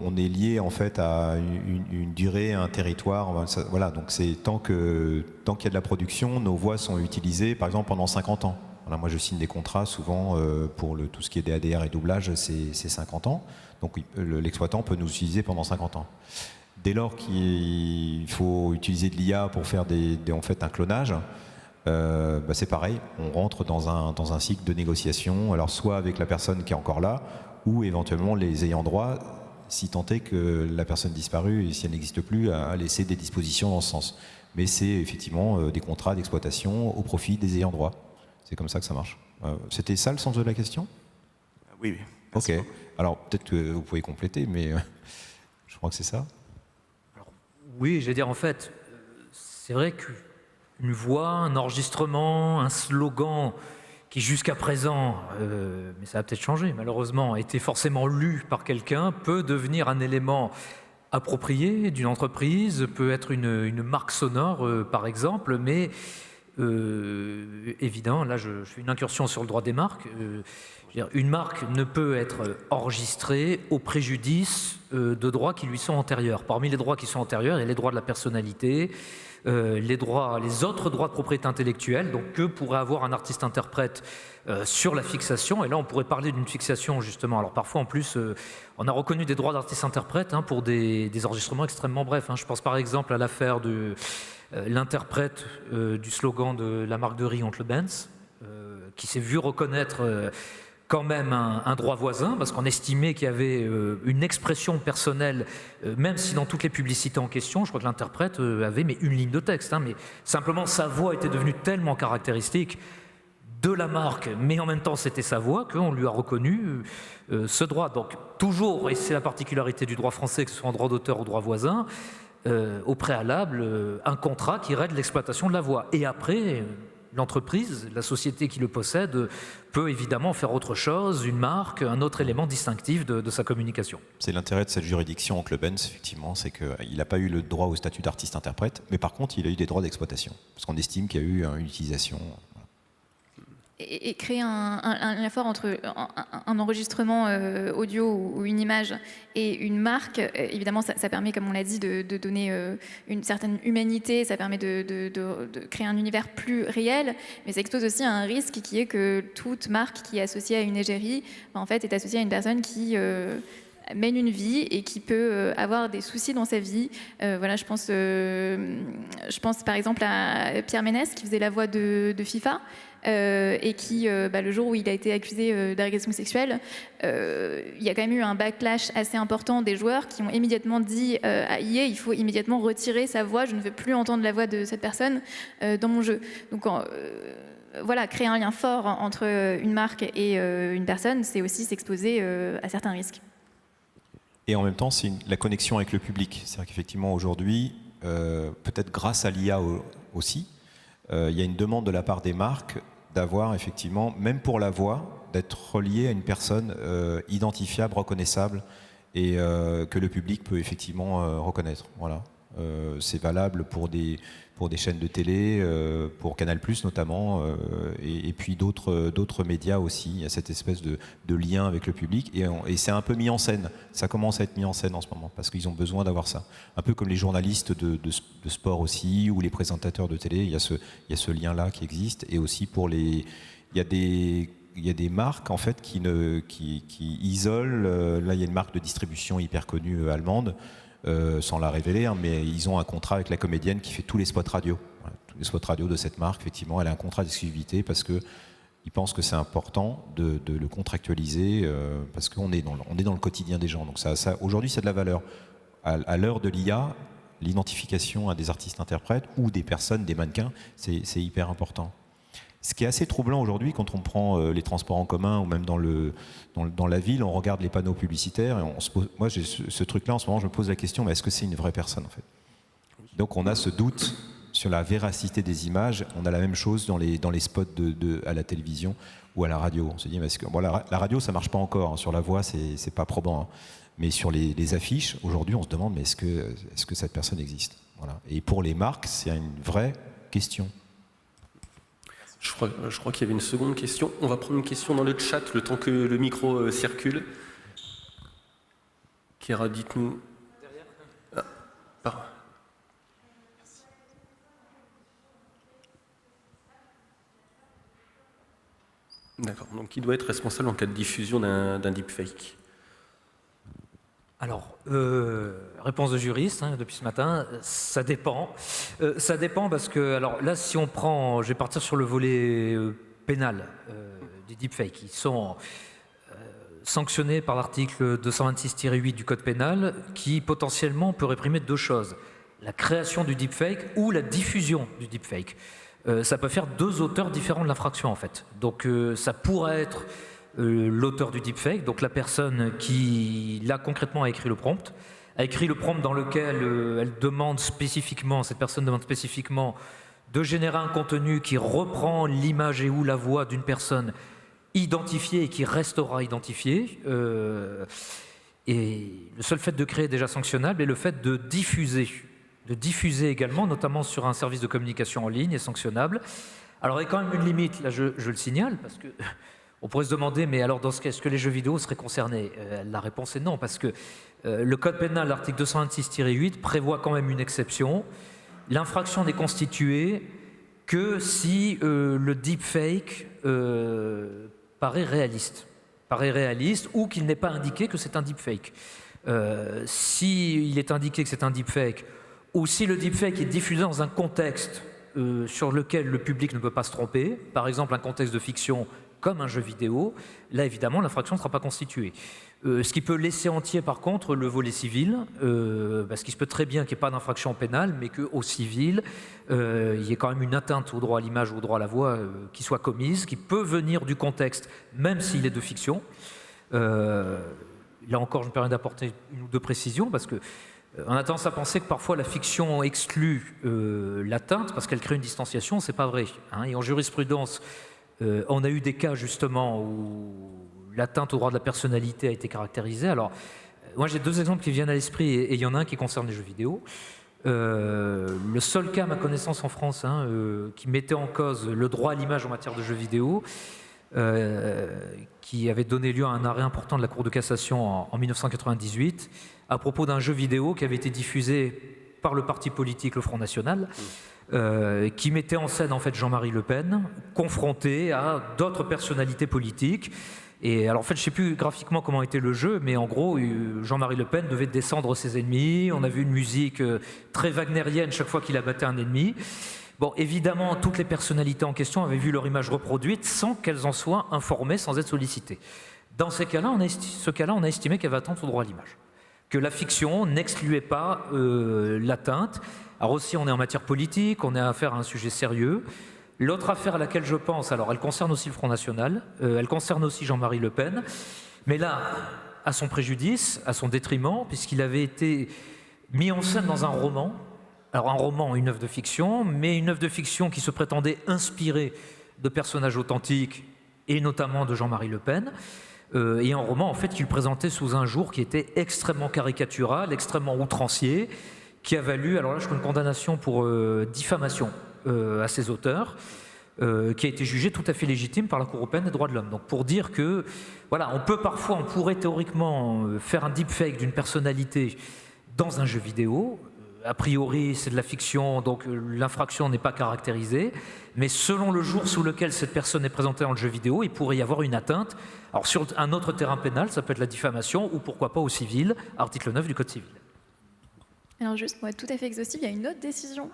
on est lié en fait à une durée, à un territoire. Voilà, donc c'est tant qu'il y a de la production, nos voix sont utilisées, par exemple, pendant 50 ans. Voilà, moi, je signe des contrats souvent pour tout ce qui est DADR et doublage, c'est 50 ans. Donc l'exploitant peut nous utiliser pendant 50 ans. Dès lors qu'il faut utiliser de l'IA pour faire en fait un clonage, c'est pareil, on rentre dans un cycle de négociation, alors soit avec la personne qui est encore là, ou éventuellement les ayants droit, si tant est que la personne disparue, et si elle n'existe plus, à laisser des dispositions dans ce sens. Mais c'est effectivement des contrats d'exploitation au profit des ayants droit. C'est comme ça que ça marche. C'était ça le sens de la question ? Oui. Ok. Alors peut-être que vous pouvez compléter, mais je crois que c'est ça. Alors, oui, je vais dire en fait, c'est vrai qu'une voix, un enregistrement, un slogan qui jusqu'à présent, mais ça a peut-être changé malheureusement, était forcément lu par quelqu'un, peut devenir un élément approprié d'une entreprise, peut être une marque sonore par exemple, mais évidemment, là je fais une incursion sur le droit des marques. Une marque ne peut être enregistrée au préjudice de droits qui lui sont antérieurs. Parmi les droits qui sont antérieurs, il y a les droits de la personnalité, les autres droits de propriété intellectuelle, donc que pourrait avoir un artiste-interprète sur la fixation. Et là, on pourrait parler d'une fixation, justement. Alors parfois, en plus, on a reconnu des droits d'artiste-interprète pour des enregistrements extrêmement brefs. Je pense par exemple à l'affaire de l'interprète du slogan de la marque de riz Oncle Ben's, qui s'est vu reconnaître quand même un droit voisin, parce qu'on estimait qu'il y avait une expression personnelle, même si dans toutes les publicités en question, je crois que l'interprète avait mais une ligne de texte, mais simplement sa voix était devenue tellement caractéristique de la marque, mais en même temps c'était sa voix, qu'on lui a reconnu ce droit. Donc toujours, et c'est la particularité du droit français, que ce soit en droit d'auteur ou droit voisin, au préalable, un contrat qui règle l'exploitation de la voix. Et après, l'entreprise, la société qui le possède, peut évidemment faire autre chose, une marque, un autre élément distinctif de sa communication. C'est l'intérêt de cette juridiction Oncle Ben's, effectivement, c'est qu'il n'a pas eu le droit au statut d'artiste-interprète, mais par contre, il a eu des droits d'exploitation, parce qu'on estime qu'il y a eu une utilisation. Et créer un lien fort entre un enregistrement audio ou une image et une marque, évidemment, ça permet, comme on l'a dit, de donner une certaine humanité, ça permet de créer un univers plus réel, mais ça expose aussi à un risque qui est que toute marque qui est associée à une égérie, en fait, est associée à une personne qui mène une vie et qui peut avoir des soucis dans sa vie. Voilà, je pense par exemple à Pierre Ménès qui faisait la voix de FIFA. Et qui, le jour où il a été accusé d'agression sexuelle, il y a quand même eu un backlash assez important des joueurs qui ont immédiatement dit à EA, il faut immédiatement retirer sa voix, je ne veux plus entendre la voix de cette personne dans mon jeu. Donc voilà, créer un lien fort entre une marque et une personne, c'est aussi s'exposer à certains risques. Et en même temps, c'est la connexion avec le public. C'est-à-dire qu'effectivement, aujourd'hui, peut-être grâce à l'IA aussi, il y a une demande de la part des marques d'avoir effectivement, même pour la voix, d'être relié à une personne identifiable, reconnaissable, et que le public peut effectivement reconnaître. Voilà. C'est valable pour des chaînes de télé, pour Canal+, notamment, et puis d'autres médias aussi. Il y a cette espèce de lien avec le public, et c'est un peu mis en scène. Ça commence à être mis en scène en ce moment, parce qu'ils ont besoin d'avoir ça. Un peu comme les journalistes de sport aussi, ou les présentateurs de télé, il y a ce lien-là qui existe, et aussi pour les... Il y a des marques en fait qui isolent. Là, il y a une marque de distribution hyper connue allemande, sans la révéler, mais ils ont un contrat avec la comédienne qui fait tous les spots radio. Voilà, tous les spots radio de cette marque, effectivement, elle a un contrat d'exclusivité parce qu'ils pensent que c'est important de le contractualiser parce qu'on est dans le quotidien des gens. Donc ça, aujourd'hui, c'est de la valeur. À l'heure de l'IA, l'identification à des artistes-interprètes ou des personnes, des mannequins, c'est hyper important. Ce qui est assez troublant aujourd'hui, quand on prend les transports en commun ou même dans la ville, on regarde les panneaux publicitaires et moi j'ai ce truc-là en ce moment, je me pose la question, mais est-ce que c'est une vraie personne en fait? Donc on a ce doute sur la véracité des images. On a la même chose dans les spots à la télévision ou à la radio. On se dit, mais la radio ça marche pas encore, sur la voix c'est pas probant, mais sur les affiches, aujourd'hui on se demande, mais est-ce que cette personne existe? Voilà. Et pour les marques, c'est une vraie question. Je crois qu'il y avait une seconde question. On va prendre une question dans le chat, le temps que le micro circule. Kéra, dites-nous. D'accord, donc qui doit être responsable en cas de diffusion d'un deepfake? Alors, réponse de juriste depuis ce matin, ça dépend. Ça dépend parce que, alors là, si on prend, je vais partir sur le volet pénal des deepfakes. Ils sont sanctionnés par l'article 226-8 du Code pénal qui potentiellement peut réprimer deux choses. La création du deepfake ou la diffusion du deepfake. Ça peut faire deux auteurs différents de l'infraction en fait. Donc ça pourrait être l'auteur du deepfake, donc la personne qui, là concrètement, a écrit le prompt dans lequel cette personne demande spécifiquement de générer un contenu qui reprend l'image et ou la voix d'une personne identifiée et qui restera identifiée. Et le seul fait de créer est déjà sanctionnable, et le fait de diffuser également, notamment sur un service de communication en ligne, est sanctionnable. Alors il y a quand même une limite, là je le signale, parce que on pourrait se demander, mais alors dans ce cas, est-ce que les jeux vidéo seraient concernés ? La réponse est non, parce que le code pénal, l'article 226-8, prévoit quand même une exception. L'infraction n'est constituée que si le deepfake paraît réaliste ou qu'il n'est pas indiqué que c'est un deepfake. S'il est indiqué que c'est un deepfake, ou si le deepfake est diffusé dans un contexte sur lequel le public ne peut pas se tromper, par exemple un contexte de fiction comme un jeu vidéo, là évidemment l'infraction ne sera pas constituée. Ce qui peut laisser entier par contre le volet civil, parce qu'il se peut très bien qu'il n'y ait pas d'infraction pénale, mais qu'au civil, il y ait quand même une atteinte au droit à l'image ou au droit à la voix qui soit commise, qui peut venir du contexte, même s'il est de fiction. Là encore, je me permets d'apporter une ou deux précisions, parce que on a tendance à penser que parfois la fiction exclut l'atteinte, parce qu'elle crée une distanciation, c'est pas vrai. Hein. Et en jurisprudence, on a eu des cas justement où l'atteinte au droit de la personnalité a été caractérisée. Alors, moi j'ai deux exemples qui viennent à l'esprit, et il y en a un qui concerne les jeux vidéo. Le seul cas, à ma connaissance en France, qui mettait en cause le droit à l'image en matière de jeux vidéo, qui avait donné lieu à un arrêt important de la Cour de cassation en 1998, à propos d'un jeu vidéo qui avait été diffusé par le parti politique le Front National, qui mettait en scène en fait Jean-Marie Le Pen, confronté à d'autres personnalités politiques. Et alors en fait, je ne sais plus graphiquement comment était le jeu, mais en gros, Jean-Marie Le Pen devait descendre ses ennemis. On a vu une musique très wagnérienne chaque fois qu'il abattait un ennemi. Bon, évidemment, toutes les personnalités en question avaient vu leur image reproduite sans qu'elles en soient informées, sans être sollicitées. Dans ce cas-là, on a estimé qu'il y avait atteinte au droit à l'image, que la fiction n'excluait pas l'atteinte. Alors aussi, on est en matière politique, on a affaire à un sujet sérieux. L'autre affaire à laquelle je pense, alors elle concerne aussi le Front National, elle concerne aussi Jean-Marie Le Pen, mais là, à son préjudice, à son détriment, puisqu'il avait été mis en scène dans un roman. Alors un roman, une œuvre de fiction, mais une œuvre de fiction qui se prétendait inspirée de personnages authentiques, et notamment de Jean-Marie Le Pen, et un roman en fait qu'il présentait sous un jour qui était extrêmement caricatural, extrêmement outrancier, qui a valu, alors là je crois, une condamnation pour diffamation à ses auteurs, qui a été jugée tout à fait légitime par la Cour européenne des droits de l'homme. Donc pour dire que, voilà, on pourrait théoriquement faire un deepfake d'une personnalité dans un jeu vidéo. A priori, c'est de la fiction, donc l'infraction n'est pas caractérisée. Mais selon le jour sous lequel cette personne est présentée dans le jeu vidéo, il pourrait y avoir une atteinte. Alors sur un autre terrain pénal, ça peut être la diffamation, ou pourquoi pas au civil, article 9 du Code civil. Alors juste pour être tout à fait exhaustif, il y a une autre décision.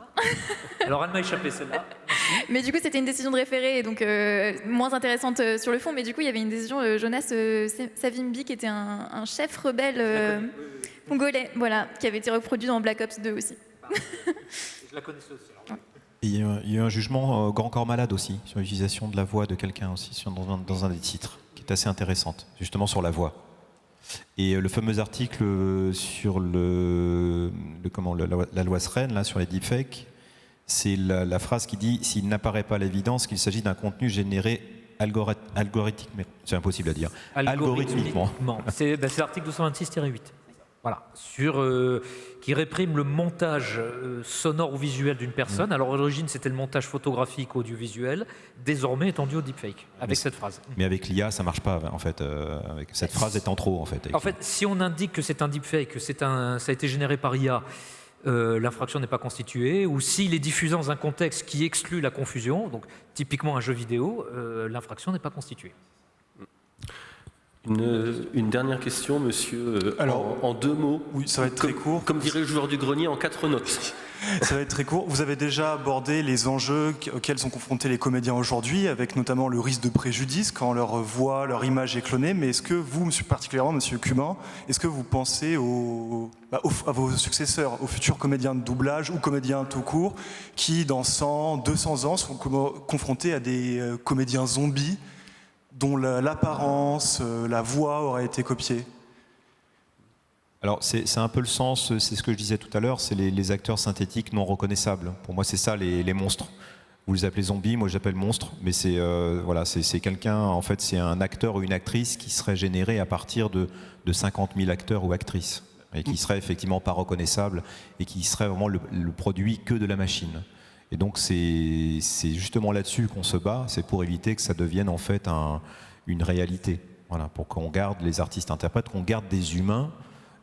Alors elle m'a échappé celle-là. Mais du coup, c'était une décision de référé, donc moins intéressante sur le fond. Mais du coup, il y avait une décision, Jonas Savimbi, qui était un chef rebelle congolais, voilà, qui avait été reproduit dans Black Ops 2 aussi. Je la connaissais aussi. Alors. Il y a eu un jugement Grand Corps Malade aussi, sur l'utilisation de la voix de quelqu'un aussi, dans un des titres, qui est assez intéressante, justement sur la voix. Et le fameux article sur la loi Sren, là, sur les deepfakes, c'est la phrase qui dit « S'il n'apparaît pas à l'évidence qu'il s'agit d'un contenu généré algorithmiquement ». C'est impossible à dire. Algorithmiquement. C'est l'article 226-8. Voilà, qui réprime le montage sonore ou visuel d'une personne. Alors à l'origine, c'était le montage photographique audiovisuel, désormais étendu au deepfake, avec cette phrase. Mais avec l'IA, ça marche pas, en fait. Avec cette phrase étant trop, en fait. En fait, si on indique que c'est un deepfake, que ça a été généré par IA, l'infraction n'est pas constituée, ou s'il est diffusé dans un contexte qui exclut la confusion, donc typiquement un jeu vidéo, l'infraction n'est pas constituée. Une dernière question, monsieur. Alors, en deux mots. Oui, ça va être très court. Comme dirait le joueur du grenier, en 4 notes. Ça va être très court. Vous avez déjà abordé les enjeux auxquels sont confrontés les comédiens aujourd'hui, avec notamment le risque de préjudice quand leur voix, leur image est clonée. Mais est-ce que vous, particulièrement, monsieur Cuban, est-ce que vous pensez à vos successeurs, aux futurs comédiens de doublage ou comédiens tout court, qui dans 100, 200 ans seront confrontés à des comédiens zombies dont l'apparence, la voix auraient été copiées? Alors c'est un peu le sens, c'est ce que je disais tout à l'heure, c'est les acteurs synthétiques non reconnaissables. Pour moi c'est ça les monstres. Vous les appelez zombies, moi j'appelle monstres, mais c'est quelqu'un, en fait c'est un acteur ou une actrice qui serait généré à partir de 50 000 acteurs ou actrices, et qui serait effectivement pas reconnaissable, et qui serait vraiment le produit que de la machine. Et donc c'est justement là-dessus qu'on se bat, c'est pour éviter que ça devienne en fait une réalité. Voilà, pour qu'on garde les artistes-interprètes, qu'on garde des humains.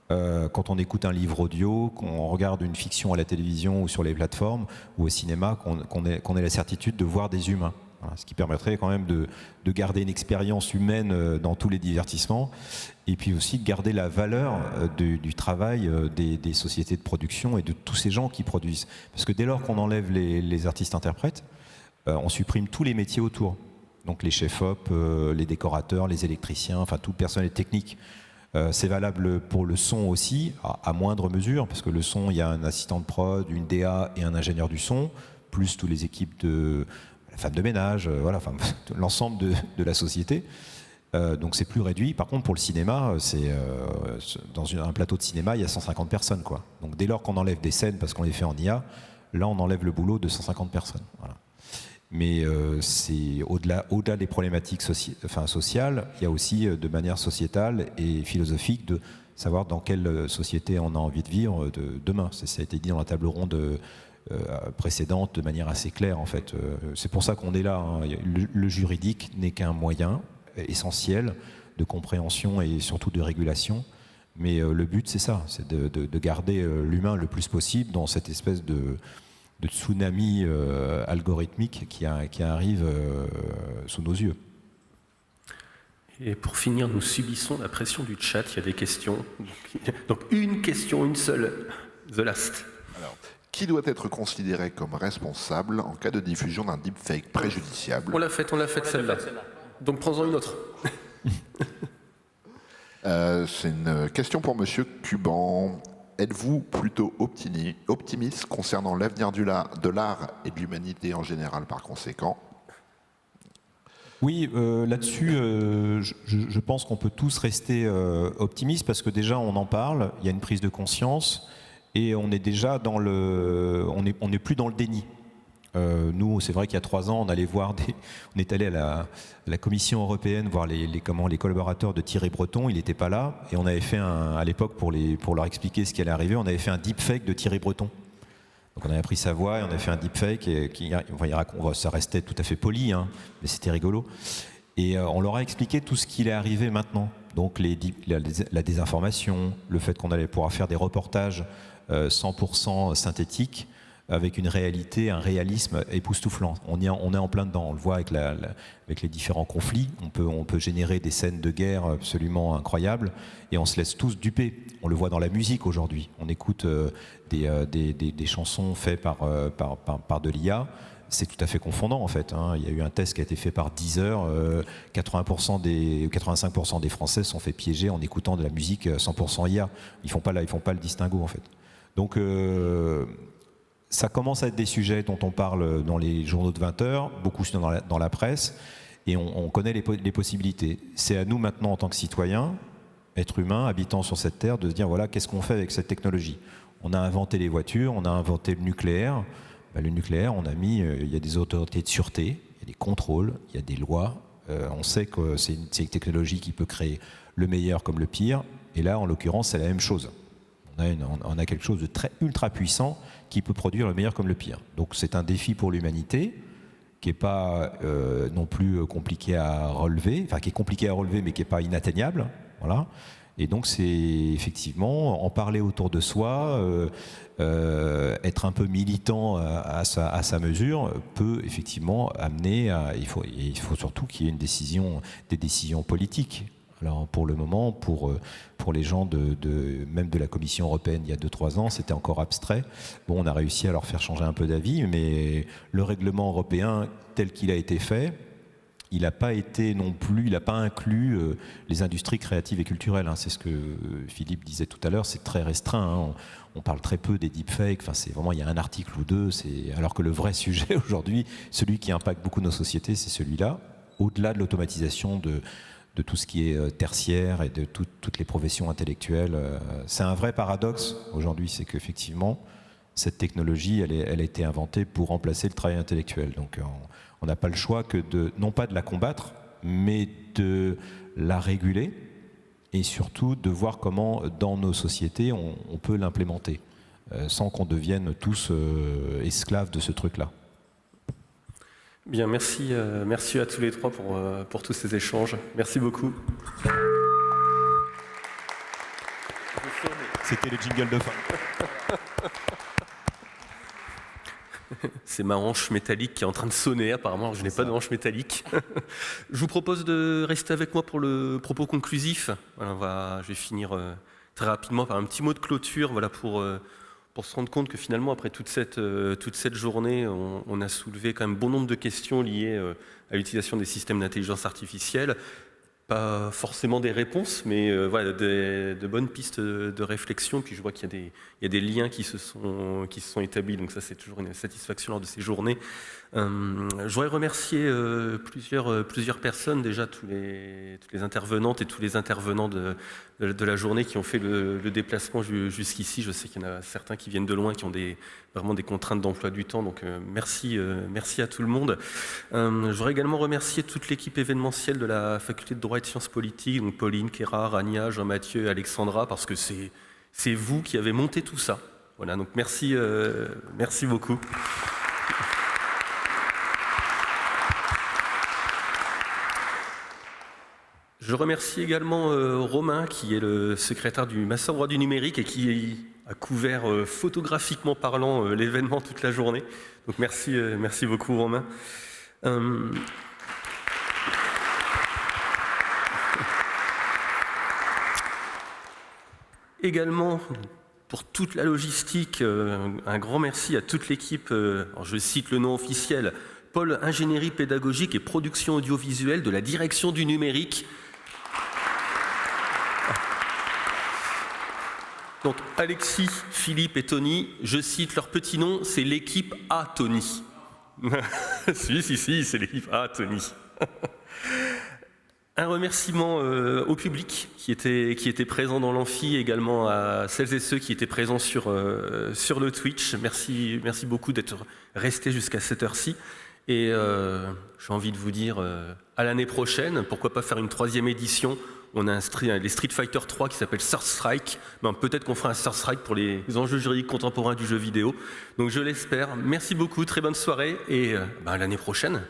Quand on écoute un livre audio, qu'on regarde une fiction à la télévision ou sur les plateformes ou au cinéma, qu'on ait la certitude de voir des humains. Voilà, ce qui permettrait quand même de garder une expérience humaine dans tous les divertissements, et puis aussi de garder la valeur du travail des sociétés de production et de tous ces gens qui produisent. Parce que dès lors qu'on enlève les artistes-interprètes, on supprime tous les métiers autour. Donc les chefs-op, les décorateurs, les électriciens, enfin tout le personnel technique. C'est valable pour le son aussi, à moindre mesure, parce que le son, il y a un assistant de prod, une DA et un ingénieur du son, plus toutes les équipes de la femme de ménage, voilà, enfin, l'ensemble de la société. Donc c'est plus réduit. Par contre, pour le cinéma, dans un plateau de cinéma, il y a 150 personnes, quoi. Donc dès lors qu'on enlève des scènes parce qu'on les fait en IA, là on enlève le boulot de 150 personnes. Voilà. Mais c'est au-delà des problématiques sociales, il y a aussi de manière sociétale et philosophique de savoir dans quelle société on a envie de vivre demain. Ça a été dit dans la table ronde précédente de manière assez claire en fait. C'est pour ça qu'on est là. Hein. Le juridique n'est qu'un moyen essentiel de compréhension et surtout de régulation. Mais le but c'est ça, c'est de garder l'humain le plus possible dans cette espèce de tsunami algorithmique qui arrive sous nos yeux. Et pour finir, nous subissons la pression du chat, il y a des questions. Donc une question, une seule, the last. Alors, qui doit être considéré comme responsable en cas de diffusion d'un deepfake préjudiciable? On l'a faite celle-là. Donc prends-en une autre. C'est une question pour Monsieur Cuban. Êtes-vous plutôt optimiste concernant l'avenir de l'art et de l'humanité en général par conséquent? Oui, là-dessus, je pense qu'on peut tous rester optimistes parce que déjà on en parle, il y a une prise de conscience et on est déjà on n'est plus dans le déni. Nous, c'est vrai qu'il y a 3 ans, on est allé à la Commission européenne voir les collaborateurs de Thierry Breton, il n'était pas là, et on avait fait à l'époque pour leur expliquer ce qui allait arriver, on avait fait un deepfake de Thierry Breton. Donc on avait pris sa voix et on avait fait un deepfake, ça restait tout à fait poli, hein, mais c'était rigolo. Et on leur a expliqué tout ce qui allait arriver maintenant. Donc la désinformation, le fait qu'on allait pouvoir faire des reportages 100% synthétiques, avec une réalité, un réalisme époustouflant. On est en plein dedans, on le voit avec les différents conflits, on peut générer des scènes de guerre absolument incroyables, et on se laisse tous duper. On le voit dans la musique aujourd'hui, on écoute des chansons faites par de l'IA, c'est tout à fait confondant en fait. Hein. Il y a eu un test qui a été fait par Deezer, 85% des Français sont fait piéger en écoutant de la musique 100% IA. Ils font pas le distinguo en fait. Donc ça commence à être des sujets dont on parle dans les journaux de 20 heures, beaucoup dans la presse, et on connaît les possibilités. C'est à nous maintenant, en tant que citoyens, êtres humains, habitants sur cette terre, de se dire, voilà, qu'est-ce qu'on fait avec cette technologie? On a inventé les voitures, on a inventé le nucléaire. Le nucléaire, il y a des autorités de sûreté, il y a des contrôles, il y a des lois. On sait que c'est une technologie qui peut créer le meilleur comme le pire, et là, en l'occurrence, c'est la même chose. On a quelque chose de très ultra puissant qui peut produire le meilleur comme le pire. Donc c'est un défi pour l'humanité qui n'est pas non plus compliqué à relever, enfin qui est compliqué à relever mais qui n'est pas inatteignable. Voilà. Et donc c'est effectivement en parler autour de soi, être un peu militant à sa mesure peut effectivement amener à... Il faut surtout qu'il y ait des décisions politiques. Alors pour le moment, pour les gens même de la Commission européenne il y a 2-3 ans, c'était encore abstrait. Bon, on a réussi à leur faire changer un peu d'avis, mais le règlement européen tel qu'il a été fait, il n'a pas été non plus, il n'a pas inclus les industries créatives et culturelles. Hein. C'est ce que Philippe disait tout à l'heure, c'est très restreint. Hein. On parle très peu des deepfakes. Enfin, c'est vraiment, il y a un article ou deux. Alors que le vrai sujet aujourd'hui, celui qui impacte beaucoup nos sociétés, c'est celui-là. Au-delà de l'automatisation de tout ce qui est tertiaire et de toutes les professions intellectuelles. C'est un vrai paradoxe aujourd'hui, c'est qu'effectivement, cette technologie, elle a été inventée pour remplacer le travail intellectuel. Donc on n'a pas le choix que non pas de la combattre, mais de la réguler et surtout de voir comment dans nos sociétés on peut l'implémenter sans qu'on devienne tous esclaves de ce truc-là. Bien, merci à tous les trois pour tous ces échanges. Merci beaucoup. C'était le jingle de fin. C'est ma hanche métallique qui est en train de sonner, apparemment, je n'ai pas de hanche métallique. Je vous propose de rester avec moi pour le propos conclusif. Voilà, je vais finir très rapidement par un petit mot de clôture, voilà, pour se rendre compte que finalement, après toute cette journée, on a soulevé quand même bon nombre de questions liées à l'utilisation des systèmes d'intelligence artificielle. Pas forcément des réponses, mais voilà, de bonnes pistes de réflexion. Puis je vois qu'il y a des liens qui se sont établis, donc ça c'est toujours une satisfaction lors de ces journées. Je voudrais remercier plusieurs personnes, déjà toutes les intervenantes et tous les intervenants de la journée qui ont fait le déplacement jusqu'ici. Je sais qu'il y en a certains qui viennent de loin, qui ont vraiment des contraintes d'emploi du temps, donc merci à tout le monde. Je voudrais également remercier toute l'équipe événementielle de la faculté de droit et de sciences politiques, donc Pauline, Kéra, Rania, Jean-Mathieu, Alexandra, parce que c'est vous qui avez monté tout ça. Voilà, donc merci beaucoup. Je remercie également Romain, qui est le secrétaire du Master droit du numérique et qui a couvert photographiquement parlant l'événement toute la journée. Donc merci beaucoup Romain. Également, pour toute la logistique, un grand merci à toute l'équipe, je cite le nom officiel, Pôle Ingénierie pédagogique et production audiovisuelle de la direction du numérique. Donc Alexis, Philippe et Tony, je cite leur petit nom, c'est l'équipe A Tony. si, c'est l'équipe A Tony. Un remerciement au public qui était présent dans l'amphi, également à celles et ceux qui étaient présents sur le Twitch. Merci beaucoup d'être restés jusqu'à cette heure-ci. Et j'ai envie de vous dire à l'année prochaine, pourquoi pas faire une 3e édition. On a les Street Fighter 3 qui s'appelle Third Strike. Ben, peut-être qu'on fera un Third Strike pour les enjeux juridiques contemporains du jeu vidéo. Donc je l'espère. Merci beaucoup, très bonne soirée et à l'année prochaine.